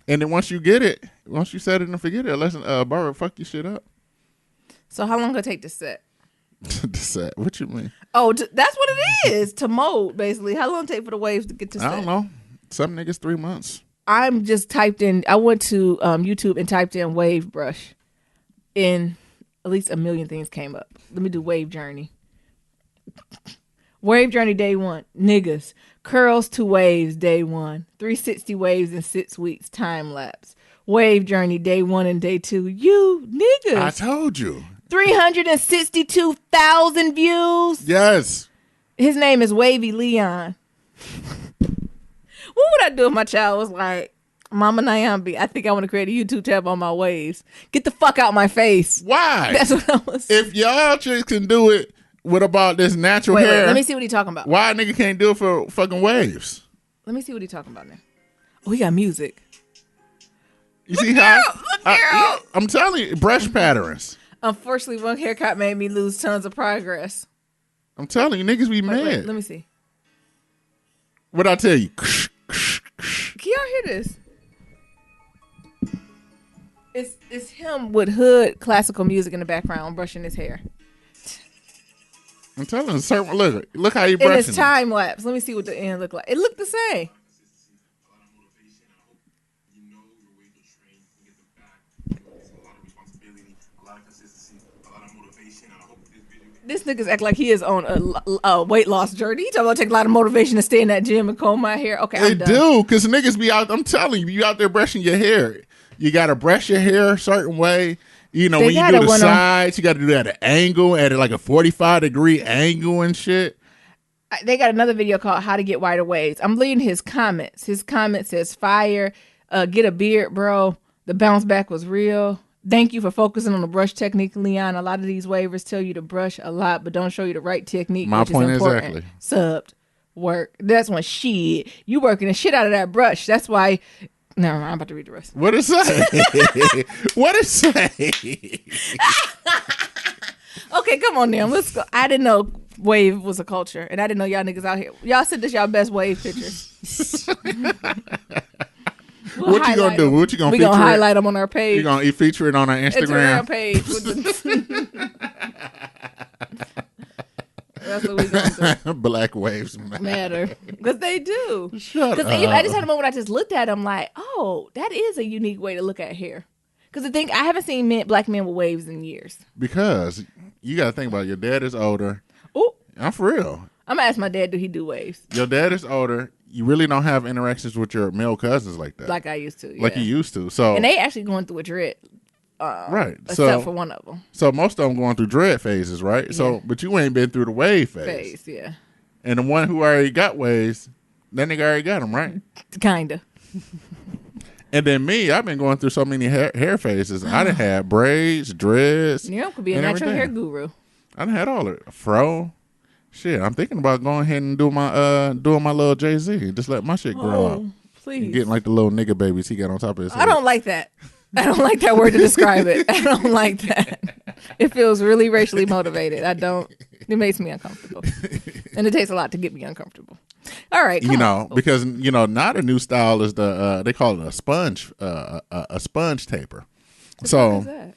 And then once you get it, once you set it and forget it, let's barber fuck your shit up. So how long will it take to set? To set? What you mean? Oh, that's what it is. To mold, basically. How long it take for the waves to get to set? I don't know. Some niggas 3 months. I'm just typed in. I went to YouTube and typed in wave brush. And at least a million things came up. Let me do wave journey. Wave journey day 1. Niggas. Curls to waves day 1. 360 waves in 6 weeks. Time lapse. Wave journey day 1 and day 2. You niggas. I told you. 362,000 views. Yes. His name is Wavy Leon. What would I do if my child was like, Mama Nyambi, I think I want to create a YouTube tab on my waves. Get the fuck out my face. Why? That's what I was saying. If y'all chicks can do it with about this natural hair. Wait, let me see what he's talking about. Why a nigga can't do it for fucking waves? Let me see what he's talking about now. Oh, he got music. You see how? I'm telling you, brush patterns. Unfortunately, one haircut made me lose tons of progress. I'm telling you, niggas be mad. Wait, let me see. What'd I tell you? Can y'all hear this? It's him with hood classical music in the background brushing his hair. I'm telling you, look how you brushing. And it's time lapse. Let me see what the end looked like. It looked the same. This niggas act like he is on a weight loss journey. He talking about take a lot of motivation to stay in that gym and comb my hair. Okay, I'm done. They do, because niggas be out. I'm telling you out there brushing your hair. You got to brush your hair a certain way. You know, when you do the sides, you got to do that at an angle, at like a 45-degree angle and shit. They got another video called How to Get Wider Waves. I'm reading his comments. His comment says, fire, get a beard, bro. The bounce back was real. Thank you for focusing on the brush technique, Leon. A lot of these waivers tell you to brush a lot, but don't show you the right technique. My point is important. Subbed. Work. That's when shit. You working the shit out of that brush. That's why. No, I'm about to read the rest. What it say? What it say? Okay, come on now. Let's go. I didn't know wave was a culture, and I didn't know y'all niggas out here. Y'all said this y'all best wave pictures. What you gonna do? What you gonna? We gonna highlight them on our page. You gonna feature it on our Instagram page. That's what we gonna do. Black waves matter because they do. Shut up. I just had a moment. I just looked at them like, oh, that is a unique way to look at hair. Because the thing, I haven't seen black men with waves in years. Because you got to think about it. Your dad is older. Oh, I'm for real. I'm gonna ask my dad, do he do waves? Your dad is older. You really don't have interactions with your male cousins like that, like I used to. Yeah. Like you used to. So, and they actually going through a dread. Right. Except for one of them. So most of them going through dread phases, right? Yeah. So, but you ain't been through the wave phase. Yeah. And the one who already got waves, that nigga already got them, right? Kinda. And then me, I've been going through so many hair phases. I done had braids, dreads. Yeah, could be a natural hair guru. I done had all of it. Fro, Shit, I'm thinking about going ahead and doing my little JayZ. Just let my shit grow out. Please. And getting like the little nigga babies he got on top of his head. I don't like that. I don't like that word to describe it. I don't like that. It feels really racially motivated. It makes me uncomfortable. And it takes a lot to get me uncomfortable. All right, come on. Because now the new style is they call it a sponge taper. So the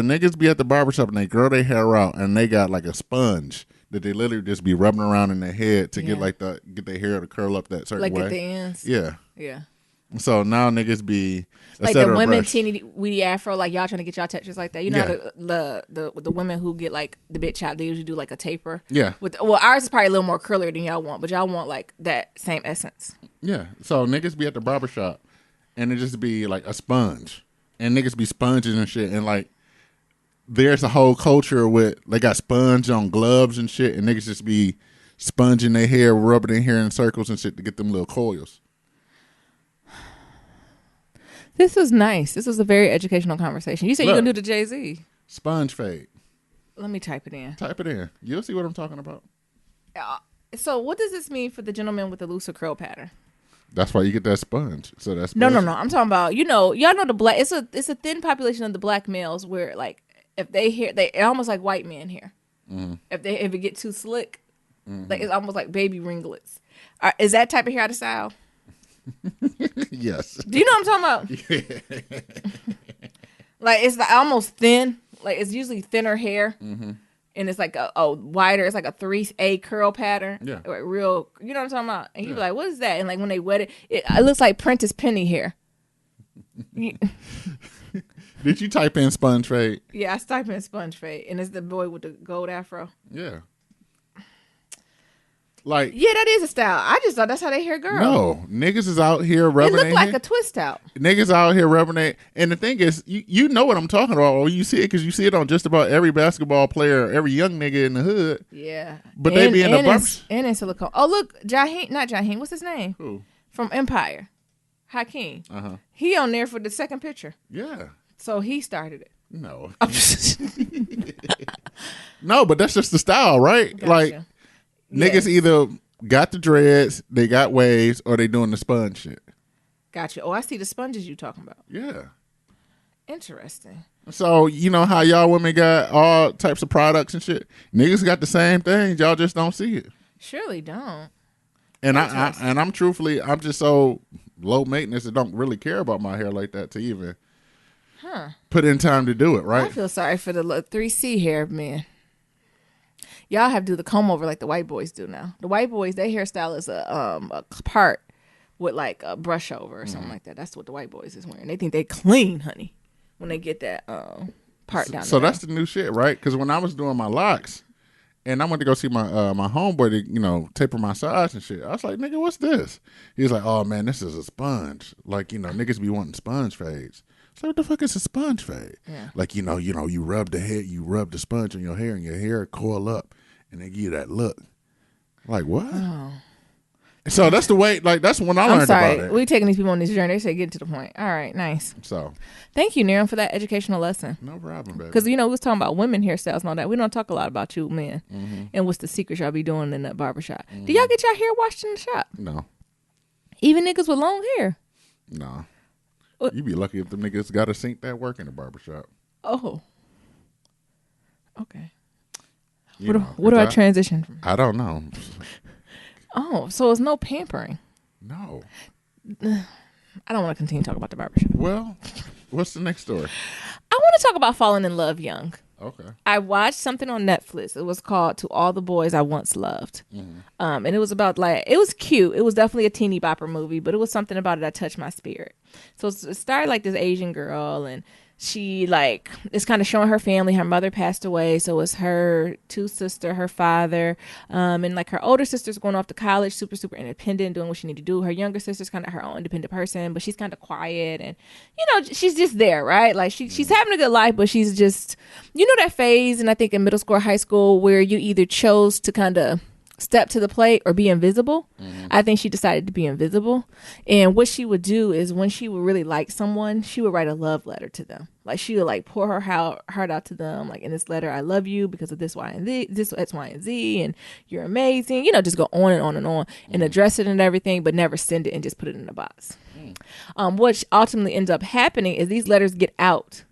niggas be at the barbershop and they grow their hair out and they got like a sponge that they literally just be rubbing around in their head to get their hair to curl up that certain way. Like at the ends? Yeah. Yeah. So now niggas be like the women teeny weedy afro, like y'all trying to get y'all textures like that. You know the women who get like the bit chop, they usually do like a taper. Yeah. Ours is probably a little more curlier than y'all want, but y'all want like that same essence. Yeah. So niggas be at the barbershop and it just be like a sponge. And niggas be sponging and shit. And like there's a whole culture with they got sponge on gloves and shit, and niggas just be sponging their hair, rubbing their hair in circles and shit to get them little coils. This was nice. This was a very educational conversation. You said you're gonna do the JayZ sponge fade. Let me type it in. Type it in. You'll see what I'm talking about. So what does this mean for the gentleman with the looser curl pattern? That's why you get that sponge. So that's no. I'm talking about y'all know the black. It's a thin population of the black males where like if they almost like white men here. Mm-hmm. If it get too slick, like it's almost like baby ringlets. Is that type of hair out of style? Yes. Do you know what I'm talking about? Yeah. Like it's like almost thin. Like it's usually thinner hair. Mm-hmm. And it's like a wider, it's like a 3A curl pattern. Yeah. Like real, you know what I'm talking about? And you be like, what is that? And like when they wet it looks like Prentice Penny hair. Did you type in sponge fade? Yeah, I typed in sponge fade. And it's the boy with the gold afro. Yeah. Like, yeah, that is a style. I just thought that's how they hair girls. No, niggas is out here rubbing. It look like a twist out. Niggas out here rubbing it, and the thing is, you know what I'm talking about, or you see it because you see it on just about every basketball player, every young nigga in the hood. Yeah, but they be in the barbers and in silicone. Oh look, not Jaheim. What's his name? Who? From Empire, Hakeem. He on there for the second picture. Yeah. So he started it. No. No, but that's just the style, right? Gotcha. Like. Niggas either got the dreads, they got waves, or they doing the sponge shit. Gotcha. Oh, I see the sponges you talking about. Yeah. Interesting. So, you know how y'all women got all types of products and shit? Niggas got the same things. Y'all just don't see it. Surely don't. And I'm truthfully, I'm just so low maintenance and don't really care about my hair like that to even put in time to do it, right? I feel sorry for the 3C hair men. Y'all have to do the comb over like the white boys do now. The white boys, their hairstyle is a part with like a brush over or something like that. That's what the white boys is wearing. They think they clean, honey, when they get that part down. So that's the new shit, right? Because when I was doing my locks, and I went to go see my my homeboy to taper my sides and shit, I was like, nigga, what's this? He was like, oh man, this is a sponge. Like niggas be wanting sponge fades. So what the fuck is a sponge fade? Yeah. Like you rub the sponge on your hair and your hair coil up. And they give you that look. Like, what? Oh. So that's the way, like, that's when I learned about it. We're taking these people on this journey. They say get to the point. All right, nice. So. Thank you, Niram, for that educational lesson. No problem, baby. Because, we was talking about women hairstyles and all that. We don't talk a lot about you men. Mm-hmm. And what's the secret y'all be doing in that barbershop. Mm-hmm. Do y'all get your hair washed in the shop? No. Even niggas with long hair? No. You be lucky if the niggas got to sink that work in the barbershop. Oh. Okay. What do I transition from? I don't know. Oh, so it's no pampering. No. I don't want to continue talking about the barbershop. Well, what's the next story? I want to talk about falling in love young. Okay. I watched something on Netflix. It was called To All the Boys I Once Loved. Mm-hmm. And it was about it was cute. It was definitely a teeny bopper movie, but it was something about it that touched my spirit. So it started like this Asian girl, and she is kind of showing her family. Her mother passed away, so it's her two sisters, her father, and like her older sister's going off to college, super independent, doing what she need to do. Her younger sister's kind of her own independent person, but she's kind of quiet, and she's just there, right? Like she's having a good life, but she's just that phase, and I think in middle school or high school where you either chose to kind of step to the plate or be invisible. I think she decided to be invisible. And what she would do is when she would really like someone, she would write a love letter to them. Like she would like pour her heart out to them. Like in this letter, I love you because of this, Y, and Z, this X, Y, and Z, and you're amazing. You know, just go on and on and on and address it and everything, but never send it and just put it in a box. What ultimately ends up happening is these letters get out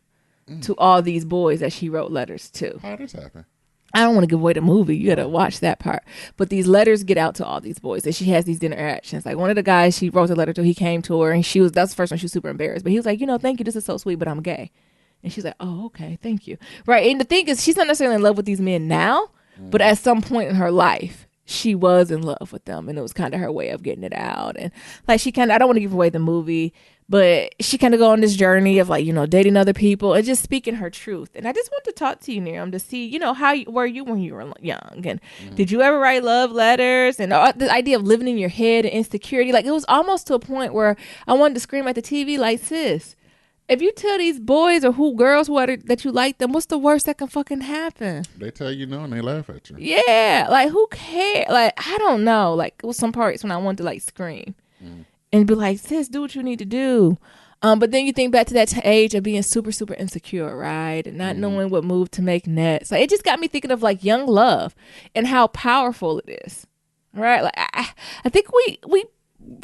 to all these boys that she wrote letters to. How did this happen? I don't want to give away the movie. You got to watch that part. But these letters get out to all these boys, and she has these interactions. Like one of the guys she wrote the letter to, he came to her, and that's the first one she was super embarrassed. But he was like, thank you. This is so sweet, but I'm gay. And she's like, oh, okay, thank you. Right. And the thing is, she's not necessarily in love with these men now, but at some point in her life, she was in love with them, and it was kind of her way of getting it out. And like I don't want to give away the movie, but she kind of go on this journey of like, dating other people and just speaking her truth. And I just want to talk to you, Miriam, to see, how were you when you were young? And did you ever write love letters? And the idea of living in your head and insecurity, like it was almost to a point where I wanted to scream at the TV like, sis, if you tell these boys or girls that you like them, what's the worst that can fucking happen? They tell you no and they laugh at you. Yeah, like who cares? Like I don't know. Like it was some parts when I wanted to like scream and be like, sis, do what you need to do. But then you think back to that age of being super, super insecure, right? And not knowing what move to make next. Like it just got me thinking of like young love and how powerful it is, right? Like I think we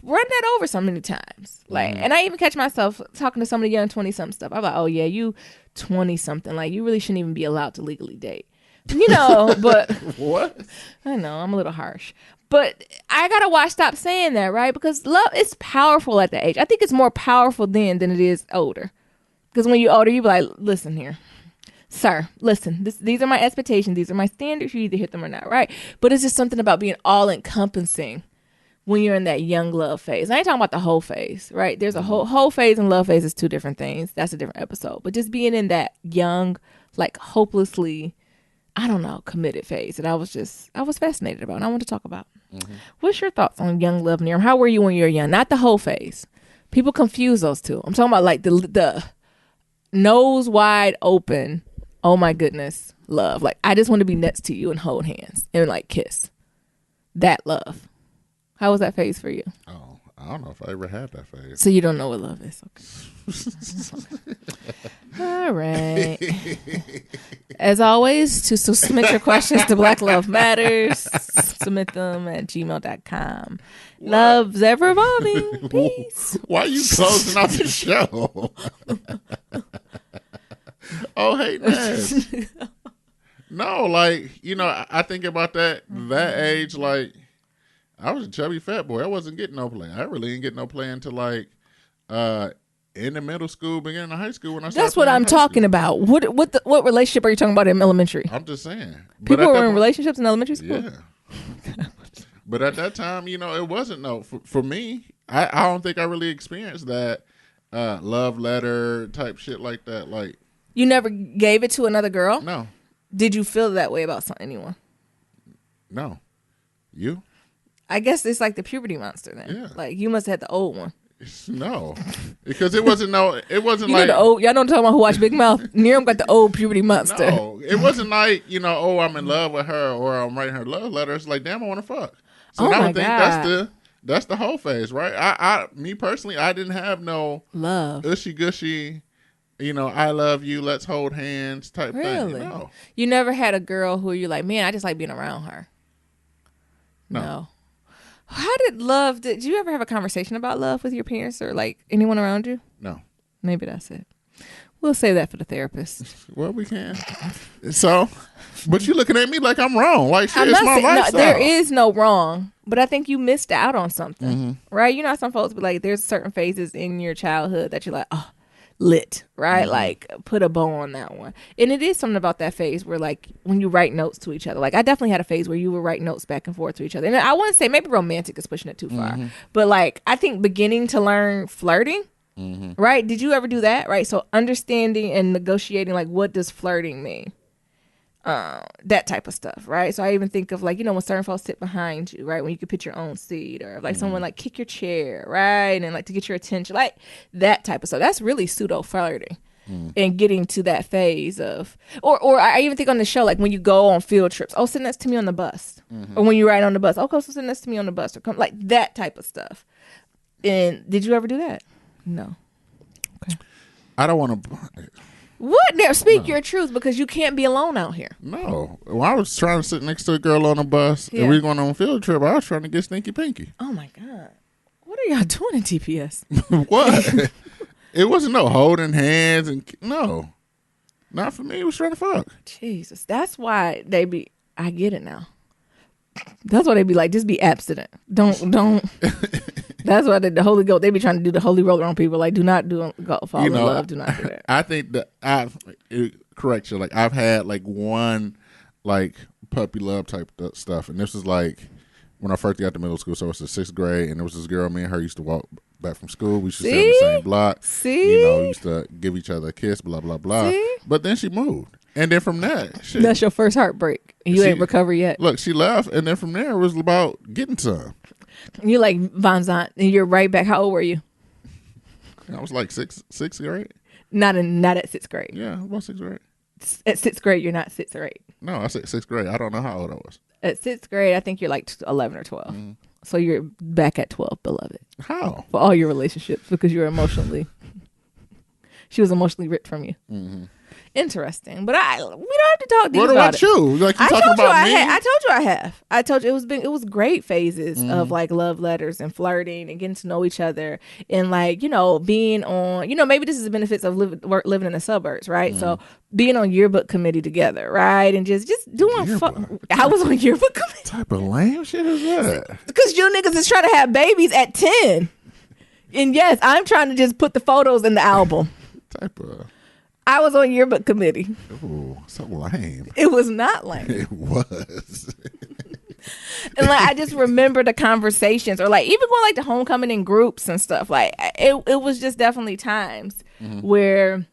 run that over so many times. Like, and I even catch myself talking to some of the young 20-something stuff. I'm like, oh yeah, you 20-something. Like you really shouldn't even be allowed to legally date. But what? I know I'm a little harsh, but I gotta stop saying that, right? Because love is powerful at that age. I think it's more powerful then than it is older. Because when you're older, you be like, listen here, sir, listen, these are my expectations. These are my standards. You either hit them or not, right? But it's just something about being all encompassing when you're in that young love phase. I ain't talking about the whole phase, right? There's a whole phase and love phase is two different things. That's a different episode. But just being in that young, like hopelessly, I don't know, committed phase that I was fascinated about and I want to talk about. What's your thoughts on young love, Miriam? How were you when you were young? Not the whole phase. People confuse those two. I'm talking about like the nose wide open, oh my goodness, love. Like I just want to be next to you and hold hands and like kiss. That love. How was that phase for you? Oh, I don't know if I ever had that phase. So you don't know what love is. Okay. All right. As always, to submit your questions to Black Love Matters, submit them at gmail.com. Love's ever evolving. Peace. Why are you closing out the show? Oh, hey, Nash. No, like, I think about that age, like, I was a chubby fat boy. I wasn't getting no play. I really didn't get no play until like in the middle school, beginning of high school when I started. That's what I'm talking about. What relationship are you talking about in elementary? I'm just saying. People were in relationships in elementary school? Yeah. But at that time, it wasn't for me. I don't think I really experienced that love letter type shit like that. Like you never gave it to another girl? No. Did you feel that way about anyone? No. You? I guess it's like the puberty monster then. Yeah. Like you must have had the old one. No, because it wasn't like the old. Y'all don't talk about who watch Big Mouth. Miriam got the old puberty monster. No, it wasn't like I'm in love with her or I'm writing her love letter. It's like damn, I want to fuck. So I would think that's the whole phase, right? Me personally, I didn't have no love, ushy gushy. I love you. Let's hold hands type thing. No. You never had a girl who you're like, man, I just like being around her. No. Did you ever have a conversation about love with your parents or like anyone around you? No. Maybe that's it. We'll save that for the therapist. Well, we can. So, but you looking at me like I'm wrong. Like, shit, it's my lifestyle. No, there is no wrong, but I think you missed out on something, right? How some folks be like, there's certain phases in your childhood that you're like, oh, lit, right? Like put a bow on that one. And it is something about that phase where like when you write notes to each other, like I definitely had a phase where you would write notes back and forth to each other. And I wouldn't say maybe romantic is pushing it too far, but like I think beginning to learn flirting, right? Did you ever do that? Right. So understanding and negotiating, like what does flirting mean? That type of stuff, right? So I even think of like, when certain folks sit behind you, right? When you could put your own seat or like someone like kick your chair, right? And like to get your attention, like that type of stuff. That's really pseudo flirting. and getting to that phase of, or I even think on the show, like when you go on field trips, oh, sit next to me on the bus, or when you ride on the bus, oh, come sit next to me on the bus, or come, like that type of stuff. And did you ever do that? No. Okay. I don't want to. What? Now, speak your truth, because you can't be alone out here. No. When I was trying to sit next to a girl on a bus and we were going on a field trip, I was trying to get stinky pinky. Oh, my God. What are y'all doing in TPS? What? It wasn't no holding hands and no. Not for me. It was trying to fuck. Jesus. That's why they be, I get it now. That's why they be like, just be abstinent. Don't. That's why the Holy Ghost, they be trying to do the holy roller on people. Like, do not fall in love. Do not do that. I think that correct you. Like, I've had like one like puppy love type stuff, and this was like when I first got to middle school. So it's the 6th grade, and there was this girl. Me and her used to walk back from school. We used to sit on the same block. See, we used to give each other a kiss. Blah blah blah. See? But then she moved, and then from that, that's your first heartbreak. You ain't recovered yet. Look, she left, and then from there it was about getting some. You like Von Zant, and you're right back. How old were you? I was like sixth grade. Not at 6th grade. Yeah, about 6th grade. At 6th grade, you're not 6 or 8. No, I said 6th grade. I don't know how old I was. At 6th grade, I think you're like 11 or 12. So you're back at 12, beloved. How? For all your relationships, because you're emotionally. She was emotionally ripped from you. Mm-hmm. Interesting, but we don't have to talk deep about it. What about you? Like you talking about me? I told you I have. I told you it was great phases of like love letters and flirting and getting to know each other and like being on maybe this is the benefits of living in the suburbs, right? So being on yearbook committee together, right, and just doing fun. I was on yearbook committee. What type of lame shit is that? Because you niggas is trying to have babies at 10, and yes, I'm trying to just put the photos in the album. Type of. I was on yearbook committee. Oh, so lame. It was not lame. It was. And like I just remember the conversations, or like even going like to homecoming in groups and stuff. Like it was just definitely times where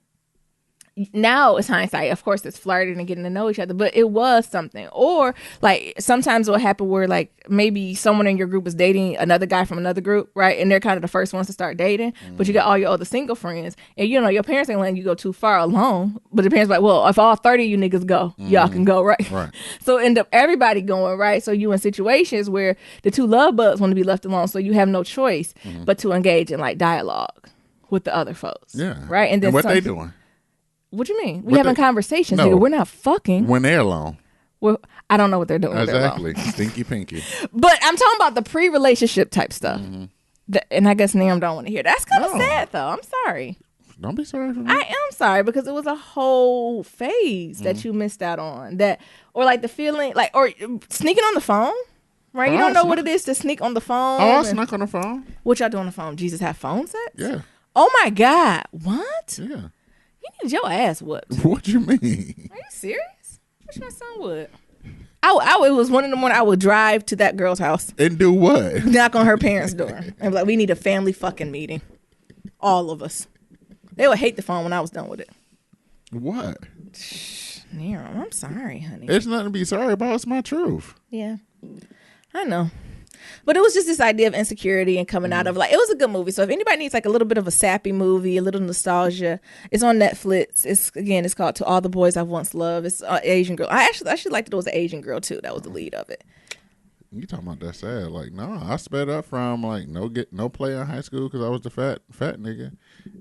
now it's hindsight. Of course, it's flirting and getting to know each other, but it was something. Or like sometimes it will happen where like maybe someone in your group is dating another guy from another group, right? And they're kind of the first ones to start dating, but you got all your other single friends, and your parents ain't letting you go too far alone. But the parents like, well, if all 30 of you niggas go, y'all can go, right? Right. So end up everybody going, right? So you in situations where the two love bugs want to be left alone, so you have no choice but to engage in like dialogue with the other folks. Yeah. Right. And then what they doing? What you mean? We having conversations, nigga. We're not fucking. When they're alone. Well, I don't know what they're doing. Exactly. Stinky pinky. But I'm talking about the pre-relationship type stuff. And I guess Nam don't want to hear. That's kind of sad, though. I'm sorry. Don't be sorry for me. I am sorry, because it was a whole phase that you missed out on. Or like the feeling, like, or sneaking on the phone. Right? You don't know what it is to sneak on the phone. Oh, I snuck on the phone. What y'all do on the phone? Jesus have phone sex? Yeah. Oh my God. What? Yeah. You need your ass whooped. What you mean? Are you serious? Wish my son would. It was 1 a.m. I would drive to that girl's house and do what? Knock on her parents' door and be like, "We need a family fucking meeting, all of us." They would hate the phone when I was done with it. What? Nero, I'm sorry, honey. It's nothing to be sorry about. It's my truth. Yeah, I know. But it was just this idea of insecurity and coming out of like, it was a good movie. So if anybody needs like a little bit of a sappy movie, a little nostalgia, it's on Netflix. It's called To All the Boys I've Once Loved. It's Asian girl. I actually liked it. It was an Asian girl too. That was the lead of it. You talking about that sad? Like, no, I sped up from like no play in high school because I was the fat nigga,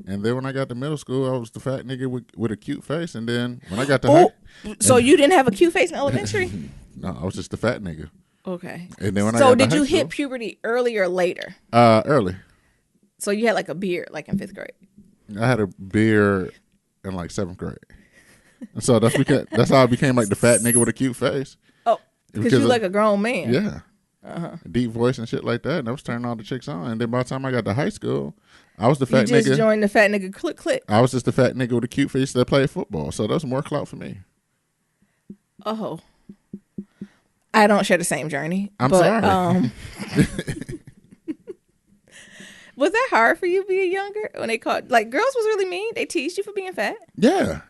and then when I got to middle school, I was the fat nigga with a cute face, and then when I got to so you didn't have a cute face in elementary? No, I was just the fat nigga. Okay. And then when did you hit puberty early or later? Early. So you had like a beard like in 5th grade? I had a beard in like 7th grade. And so that's how I became like the fat nigga with a cute face. Oh, because you like a grown man. Yeah. Deep voice and shit like that. And I was turning all the chicks on. And then by the time I got to high school, I was the fat nigga. You just joined the fat nigga click. I was just the fat nigga with a cute face that played football. So that was more clout for me. Oh. I don't share the same journey. I'm sorry. Was that hard for you being younger? When they called, like, girls was really mean? They teased you for being fat? Yeah.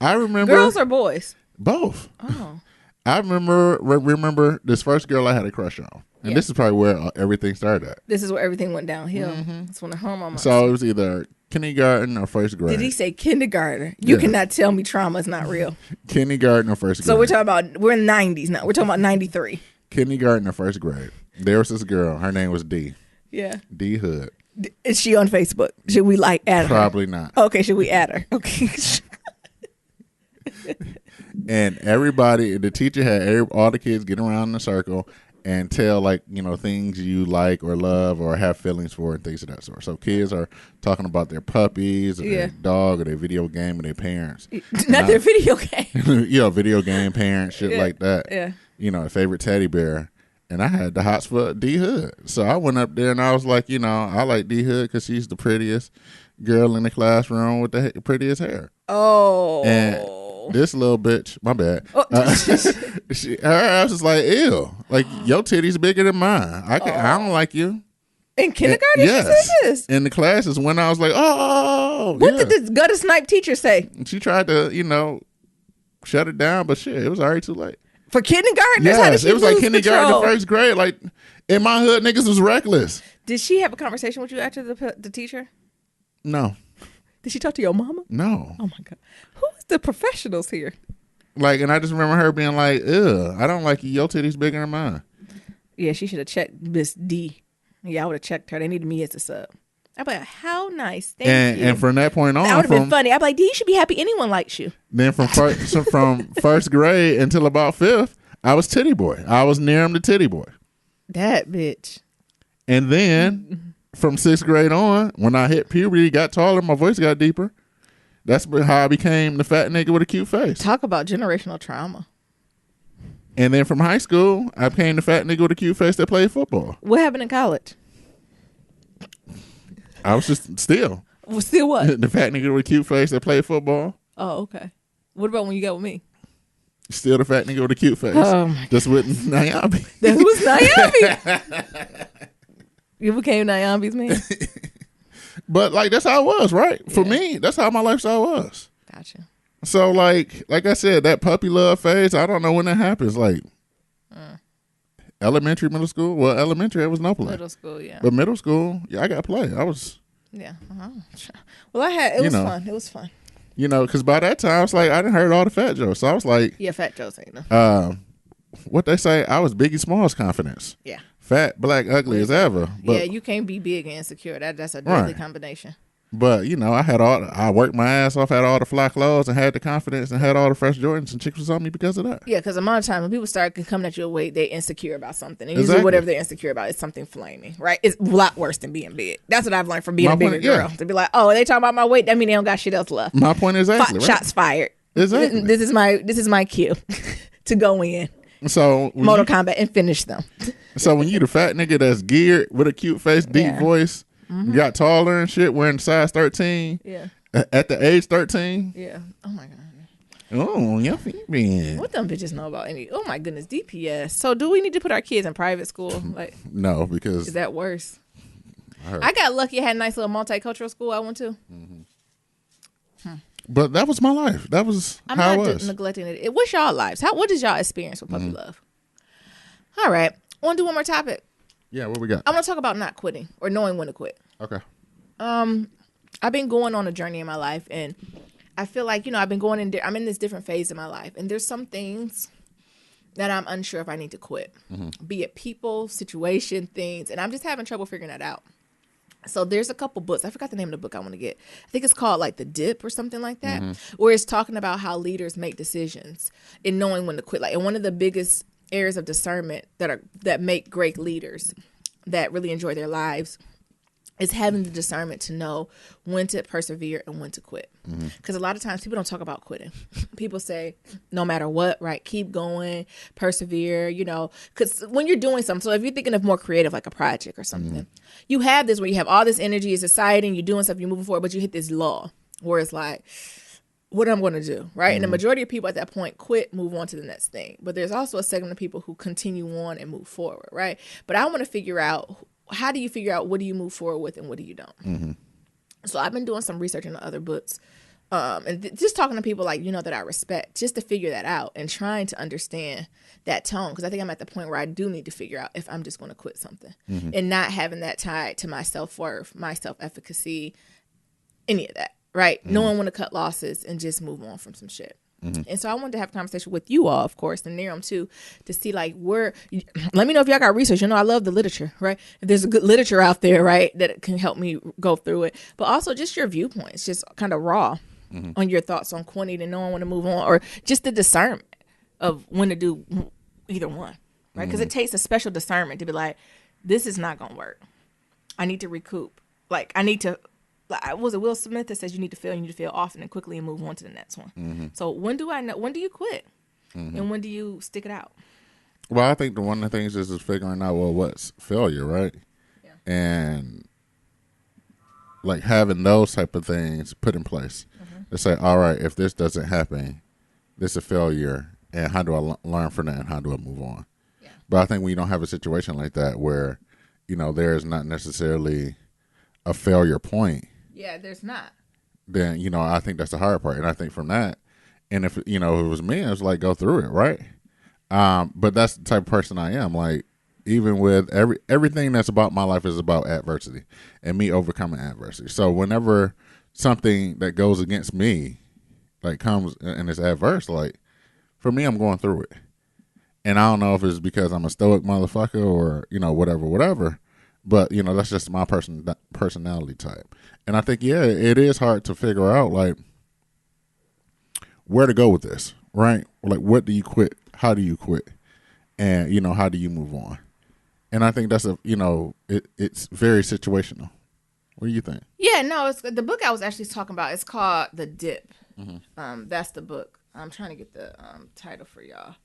I remember. Girls or boys? Both. Oh. I remember this first girl I had a crush on. And this is probably where everything started at. This is where everything went downhill. That's when the hormone. So it was either Kindergarten or first grade? Did he say kindergarten? You Yeah. cannot tell me trauma is not real. Kindergarten or first grade? So we're talking about, we're in the 90s now. We're talking about 93. Kindergarten or first grade. There was this girl. Her name was D. Yeah. D Hood. Is she on Facebook? Should we like add her? Probably not. Okay, should we add her? Okay. And everybody, the teacher had all the kids get around in a circle and tell, like, you know, things you like or love or have feelings for and things of that sort. So kids are talking about their puppies or their dog or their video game or their parents. Not their video game. You know, video game parents, shit like that. Yeah. You know, a favorite teddy bear. And I had the hots for D Hood. So I went up there and I was like, you know, I like D Hood because she's the prettiest girl in the classroom with the prettiest hair. Oh. And this little bitch, my bad. Her ass is like, ew. Like, your titty's bigger than mine. I don't like you. In kindergarten, yes. she said this? In the classes when I was like, oh. What did this gutter snipe teacher say? She tried to, you know, shut it down, but shit, it was already too late. For kindergarten? Yes, it was like kindergarten control? to first grade. Like, in my hood, niggas was reckless. Did she have a conversation with you after the teacher? No. Did she talk to your mama? No. Oh, my God. Who is the professionals here? Like, and I just remember her being like, ugh, I don't like you. Your titty's bigger than mine. Yeah, she should have checked Miss D. Yeah, I would have checked her. They needed me as a sub. I'd be like, how nice. Thank you. And from that point on, that would have been funny. I'd be like, D, you should be happy anyone likes you. Then from first grade until about fifth, I was titty boy. I was near him the titty boy. That bitch. And then from sixth grade on, when I hit puberty, got taller, my voice got deeper. That's how I became the fat nigga with a cute face. Talk about generational trauma. And then from high school, I became the fat nigga with a cute face that played football. What happened in college? I was just still. Well, still what? The fat nigga with a cute face that played football. Oh, okay. What about when you got with me? Still the fat nigga with a cute face. Oh, my God. Just with Nyambi. Who was Nyambi? You became Nyambi's man? But, like, that's how it was, right? For me, that's how my lifestyle was. Gotcha. So, like I said, that puppy love phase, I don't know when that happens. Like, elementary, middle school? Well, elementary, it was no play. Middle school, yeah. But middle school, yeah, I got play. I was... Yeah. Well, it was fun. It was fun. You know, because by that time, it's like, I done heard all the fat jokes. So I was like... Yeah, fat jokes ain't no. What they say, I was Biggie Smalls' confidence. Yeah. Fat, black, ugly as ever. But, yeah, you can't be big and insecure. That's a deadly combination. But, you know, I worked my ass off, had all the fly clothes and had the confidence and had all the fresh Jordans, and chicks was on me because of that. Yeah, because a lot of times when people start coming at your weight, they're insecure about something. And usually whatever they're insecure about is something flaming, right? It's a lot worse than being big. That's what I've learned from being a bigger girl. To be like, oh, they talking about my weight, that means they don't got shit else left. My point is exactly, right? Shots fired. Exactly. This is my cue to go in. So Mortal Kombat and finish them. So when you the fat nigga that's geared with a cute face, deep voice, got taller and shit, wearing size 13. Yeah. At the age 13. Yeah. Oh my God. Oh, your feet been. What them bitches know about any? Oh my goodness, DPS. So do we need to put our kids in private school? Like, no, because is that worse? I got lucky. I had a nice little multicultural school I went to. But that was my life. That was how it was. I'm not neglecting it. What's y'all lives? What is y'all experience with puppy love? All right. Want to do one more topic? Yeah, what we got? I want to talk about not quitting or knowing when to quit. Okay. I've been going on a journey in my life, and I feel like, I've been going I'm in this different phase of my life, and there's some things that I'm unsure if I need to quit, be it people, situation, things, and I'm just having trouble figuring that out. So there's a couple books. I forgot the name of the book I want to get. I think it's called like The Dip or something like that, where it's talking about how leaders make decisions and knowing when to quit. Like, and one of the biggest areas of discernment that make great leaders that really enjoy their lives is having the discernment to know when to persevere and when to quit. Because a lot of times people don't talk about quitting. People say, no matter what, right, keep going, persevere, because when you're doing something, so if you're thinking of more creative, like a project or something, you have this where you have all this energy, it's exciting, you're doing stuff, you're moving forward, but you hit this lull where it's like, what I'm going to do, right? And the majority of people at that point quit, move on to the next thing. But there's also a segment of people who continue on and move forward, right? But I want to figure out, how do you figure out what do you move forward with and what do you don't? So I've been doing some research into other books and just talking to people like, that I respect, just to figure that out and trying to understand that tone. Because I think I'm at the point where I do need to figure out if I'm just going to quit something and not having that tied to my self-worth, my self-efficacy, any of that, right? No one want to cut losses and just move on from some shit. And so I wanted to have a conversation with you all, of course, and Niram too, to see like let me know if y'all got research. I love the literature, right? If there's a good literature out there, right, that can help me go through it. But also just your viewpoints, just kind of raw on your thoughts on quitting and knowing when to move on, or just the discernment of when to do either one, right? Because it takes a special discernment to be like, this is not going to work. I need to recoup. Like, I need to... Was it Will Smith that says you need to fail often and quickly and move on to the next one? So when do you quit? And when do you stick it out? Well, I think one of the things is figuring out, well, what's failure, right? Yeah. And like having those type of things put in place to say, all right, if this doesn't happen, this is a failure, and how do I learn from that, and how do I move on? Yeah. But I think when you don't have a situation like that where, there is not necessarily a failure point. Yeah, there's not. Then, I think that's the hard part. And I think from that, and if, if it was me, I was like, go through it, right? But that's the type of person I am. Like, even with everything that's about my life is about adversity and me overcoming adversity. So whenever something that goes against me, like, comes and is adverse, like, for me, I'm going through it. And I don't know if it's because I'm a stoic motherfucker or, whatever. But, that's just my personality type. And I think, yeah, it is hard to figure out, like, where to go with this, right? Like, what do you quit? How do you quit? And, how do you move on? And I think that's it's very situational. What do you think? Yeah, no, it's the book I was actually talking about. It's called The Dip. That's the book. I'm trying to get the title for y'all.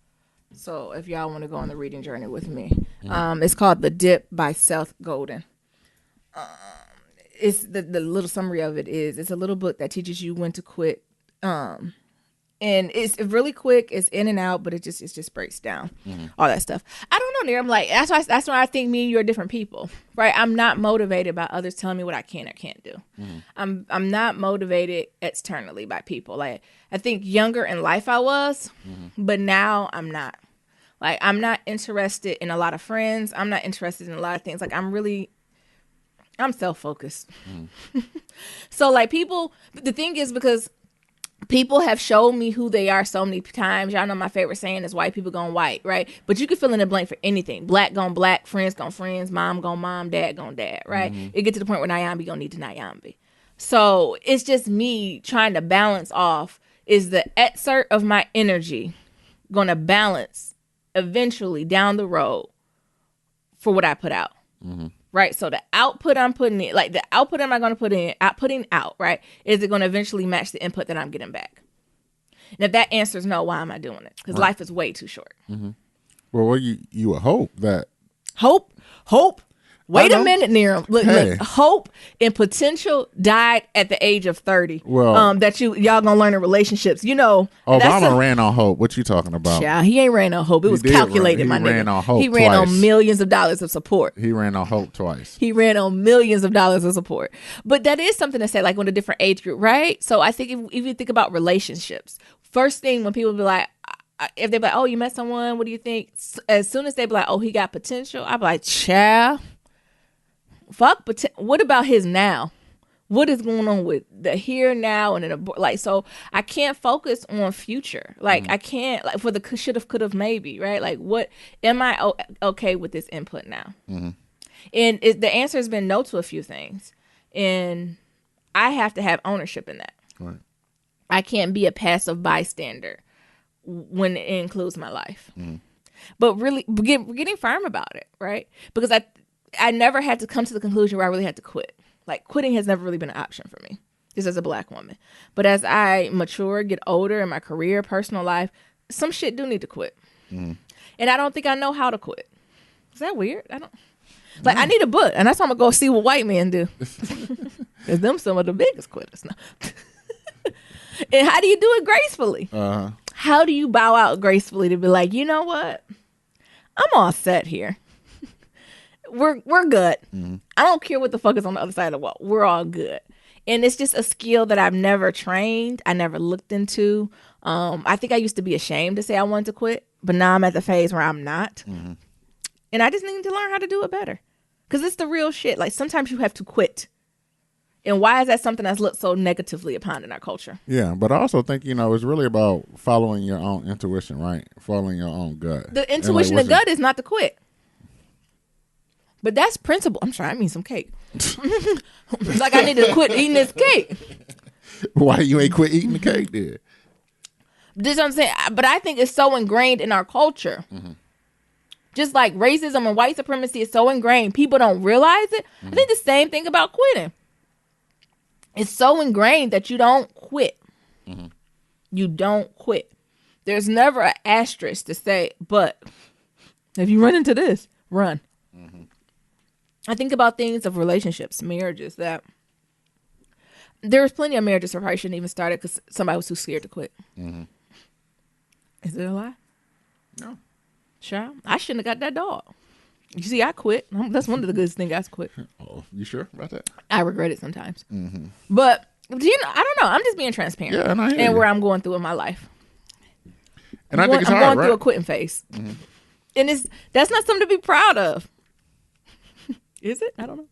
So if y'all want to go on the reading journey with me, it's called The Dip by Seth Godin. It's the little summary of it is it's a little book that teaches you when to quit. And it's really quick. It's in and out, but it just breaks down all that stuff. I don't know, Nir. I'm like, that's why I think me and you are different people, right? I'm not motivated by others telling me what I can or can't do. I'm not motivated externally by people. Like, I think younger in life I was, but now I'm not. Like, I'm not interested in a lot of friends. I'm not interested in a lot of things. Like, I'm self-focused. So, like, the thing is, because people have showed me who they are so many times. Y'all know my favorite saying is white people gone white, right? But you can fill in the blank for anything. Black gone black, friends gone friends, mom gone mom, dad gone dad, right? It get to the point where Nyambi gonna need to Nyambi. So it's just me trying to balance off, is the excerpt of my energy gonna balance eventually down the road for what I put out? Right? So the output I'm putting in, like the output am I going to putting out, right? Is it going to eventually match the input that I'm getting back? And if that answer is no, why am I doing it? Because life is way too short. Well, you would hope that. Hope. Wait a minute, Niram. Look, hope and potential died at the age of 30. Well, that y'all gonna learn in relationships. Obama ran on hope. What you talking about? Yeah, he ain't ran on hope. It was calculated, my nigga. He ran on hope. He ran on millions of dollars of support. He ran on hope twice. He ran on millions of dollars of support. But that is something to say, like, on a different age group, right? So I think if you think about relationships, first thing when people be like, if they be like, oh, you met someone, what do you think? As soon as they be like, oh, he got potential, I be like, child. Fuck, but what about his now? What is going on with the here, now, and then like, so I can't focus on future. Like, I can't, like, for the should have, could have, maybe, right? Like, what am I okay with this input now? And the answer has been no to a few things, and I have to have ownership in that. Right. I can't be a passive bystander when it includes my life. But really, getting firm about it, right? Because I never had to come to the conclusion where I really had to quit. Like, quitting has never really been an option for me, just as a Black woman. But as I mature, get older in my career, personal life, some shit do need to quit. And I don't think I know how to quit. Is that weird? I need a book, and that's why I'm going to go see what white men do. Because them some of the biggest quitters now. And how do you do it gracefully? How do you bow out gracefully to be like, you know what? I'm all set here. We're good. I don't care what the fuck is on the other side of the wall. We're all good. And it's just a skill that I've never trained. I never looked into. I think I used to be ashamed to say I wanted to quit, but now I'm at the phase where I'm not. And I just need to learn how to do it better. Because it's the real shit. Like, sometimes you have to quit And why is that something that's looked so negatively upon in our culture? Yeah, but I also think, it's really about following your own intuition, right? Following your own gut. The intuition, the gut is not to quit. But that's principle. I'm sorry, I mean some cake. Like I need to quit eating this cake. Why you ain't quit eating the cake then? This is what I'm saying. But I think it's so ingrained in our culture. Just like racism and white supremacy is so ingrained, people don't realize it. I think the same thing about quitting. It's so ingrained that you don't quit. You don't quit. There's never an asterisk to say, but if you run into this, run. I think about things of relationships, marriages, that there's plenty of marriages that probably shouldn't even started because somebody was too scared to quit. Is it a lie? No. Sure. I shouldn't have got that dog. You see, I quit. That's one of the good things I quit. Oh, you sure about that? I regret it sometimes. But, I don't know. I'm just being transparent. Yeah, and I hear you. Where I'm going through in my life. And I think it's I'm hard, going through a quitting phase. And that's not something to be proud of. Is it? I don't know.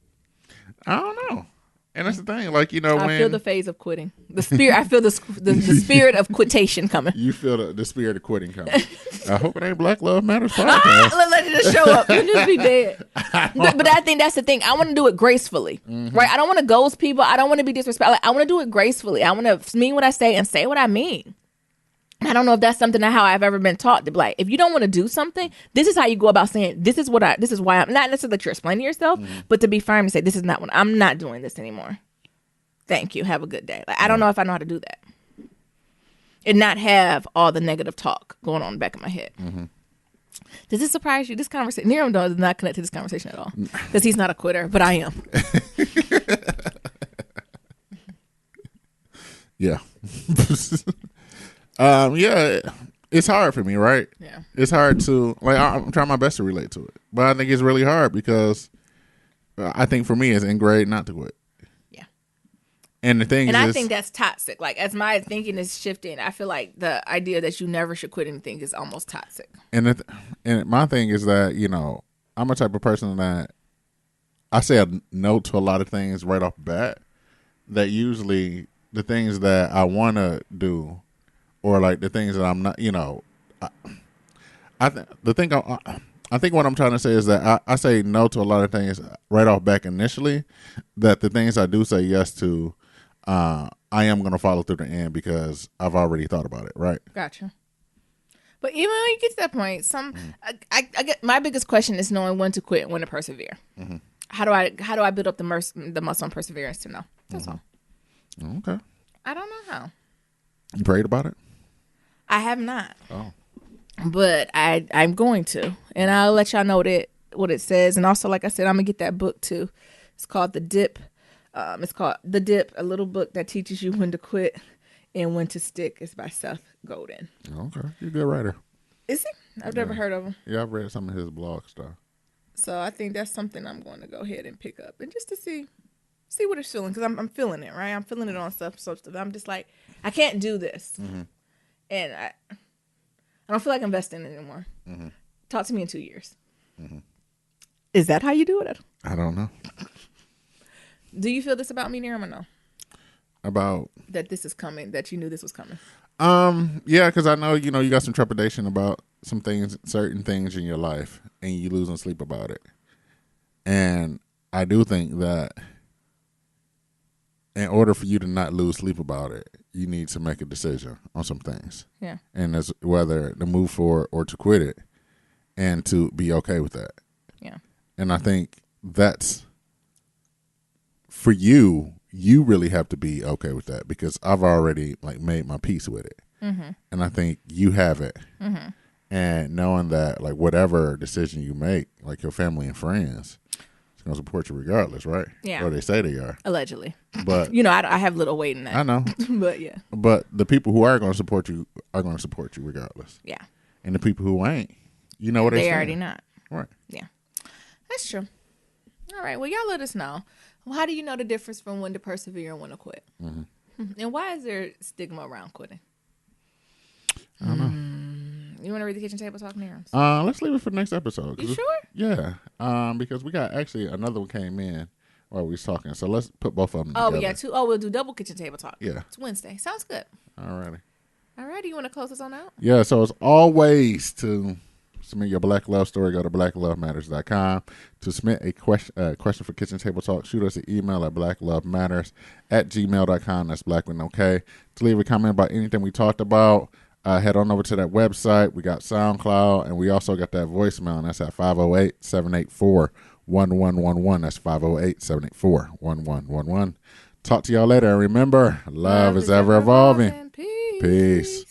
I don't know. And that's the thing. Like, I feel the phase of quitting. The spirit. I feel the spirit of quittation coming. You feel the spirit of quitting coming. I hope it ain't Black Love Matters podcast. Let it just show up. You'll just be dead. But I think that's the thing. I want to do it gracefully, right? I don't want to ghost people. I don't want to be disrespectful. I want to do it gracefully. I want to mean what I say and say what I mean. I don't know if that's something that how I've ever been taught to be like, if you don't want to do something, this is how you go about saying, this is why I'm not necessarily that you're explaining yourself, but to be firm and say, this is not what I'm not doing this anymore. Thank you. Have a good day. Like, I don't know if I know how to do that and not have all the negative talk going on in the back of my head. Does this surprise you? This conversation, Niram does not connect to this conversation at all because he's not a quitter, but I am. Yeah. Yeah, it's hard for me, right? Yeah. It's hard to, I'm trying my best to relate to it. But I think it's really hard because I think for me it's ingrained not to quit. Yeah. And the thing is, I think that's toxic. Like, as my thinking is shifting, I feel like the idea that you never should quit anything is almost toxic. And my thing is that, I'm a type of person that I say a no to a lot of things right off the bat, that usually the things that I want to do, or like the things that I'm not, I think what I'm trying to say is that I say no to a lot of things right off back initially, that the things I do say yes to, I am going to follow through the end because I've already thought about it, right? Gotcha. But even when you get to that point, I get, my biggest question is knowing when to quit and when to persevere. How do I build up the muscle and perseverance to know? That's all. Okay. I don't know how. You prayed about it? I have not. Oh. But I'm going to. And I'll let y'all know what it says. And also, like I said, I'm going to get that book too. It's called The Dip. It's called The Dip, a little book that teaches you when to quit and when to stick. It's by Seth Godin. Okay. You're a good writer. Is he? I've never heard of him. Yeah, I've read some of his blog stuff. So I think that's something I'm going to go ahead and pick up. And just to see what it's feeling. Because I'm feeling it, right? I'm feeling it on stuff. I'm just like, I can't do this. And I don't feel like investing anymore. Talk to me in 2 years. Is that how you do it? I don't know. Do you feel this about me, Niram, or no? About? That this is coming, that you knew this was coming. Yeah, because I know, you got some trepidation about some things, certain things in your life, and you losing sleep about it. And I do think that in order for you to not lose sleep about it, you need to make a decision on some things. Yeah. And it's whether to move forward or to quit it, and to be okay with that. Yeah. And I think that's, for you really have to be okay with that, because I've already made my peace with it. And I think you have it. And knowing that whatever decision you make, your family and friends, it's going to support you regardless, right? Yeah. Or they say they are. Allegedly. But I have little weight in that. I know. But yeah. But the people who are going to support you are going to support you regardless. Yeah. And the people who ain't, what they're saying. They already not. Right. Yeah. That's true. All right. Well, y'all let us know. Well, how do you know the difference from when to persevere and when to quit? And why is there stigma around quitting? I don't know. You want to read the kitchen table talk, Niram? Let's leave it for the next episode. You sure? Yeah. Because we got actually another one came in while we was talking. So let's put both of them Oh, together. we got two. Oh, we'll do double kitchen table talk. Yeah. It's Wednesday. Sounds good. Alrighty. All right. Do you want to close us on out? Yeah, so it's always to submit your Black Love story. Go to blacklovematters.com. To submit a question for Kitchen Table Talk, shoot us an email at blacklovematters@gmail.com. That's black with no K. To leave a comment about anything we talked about, head on over to that website. We got SoundCloud, and we also got that voicemail, and that's at 508-784-1111. That's 508-784-1111. Talk to y'all later. And remember, love is ever evolving. Peace. Peace.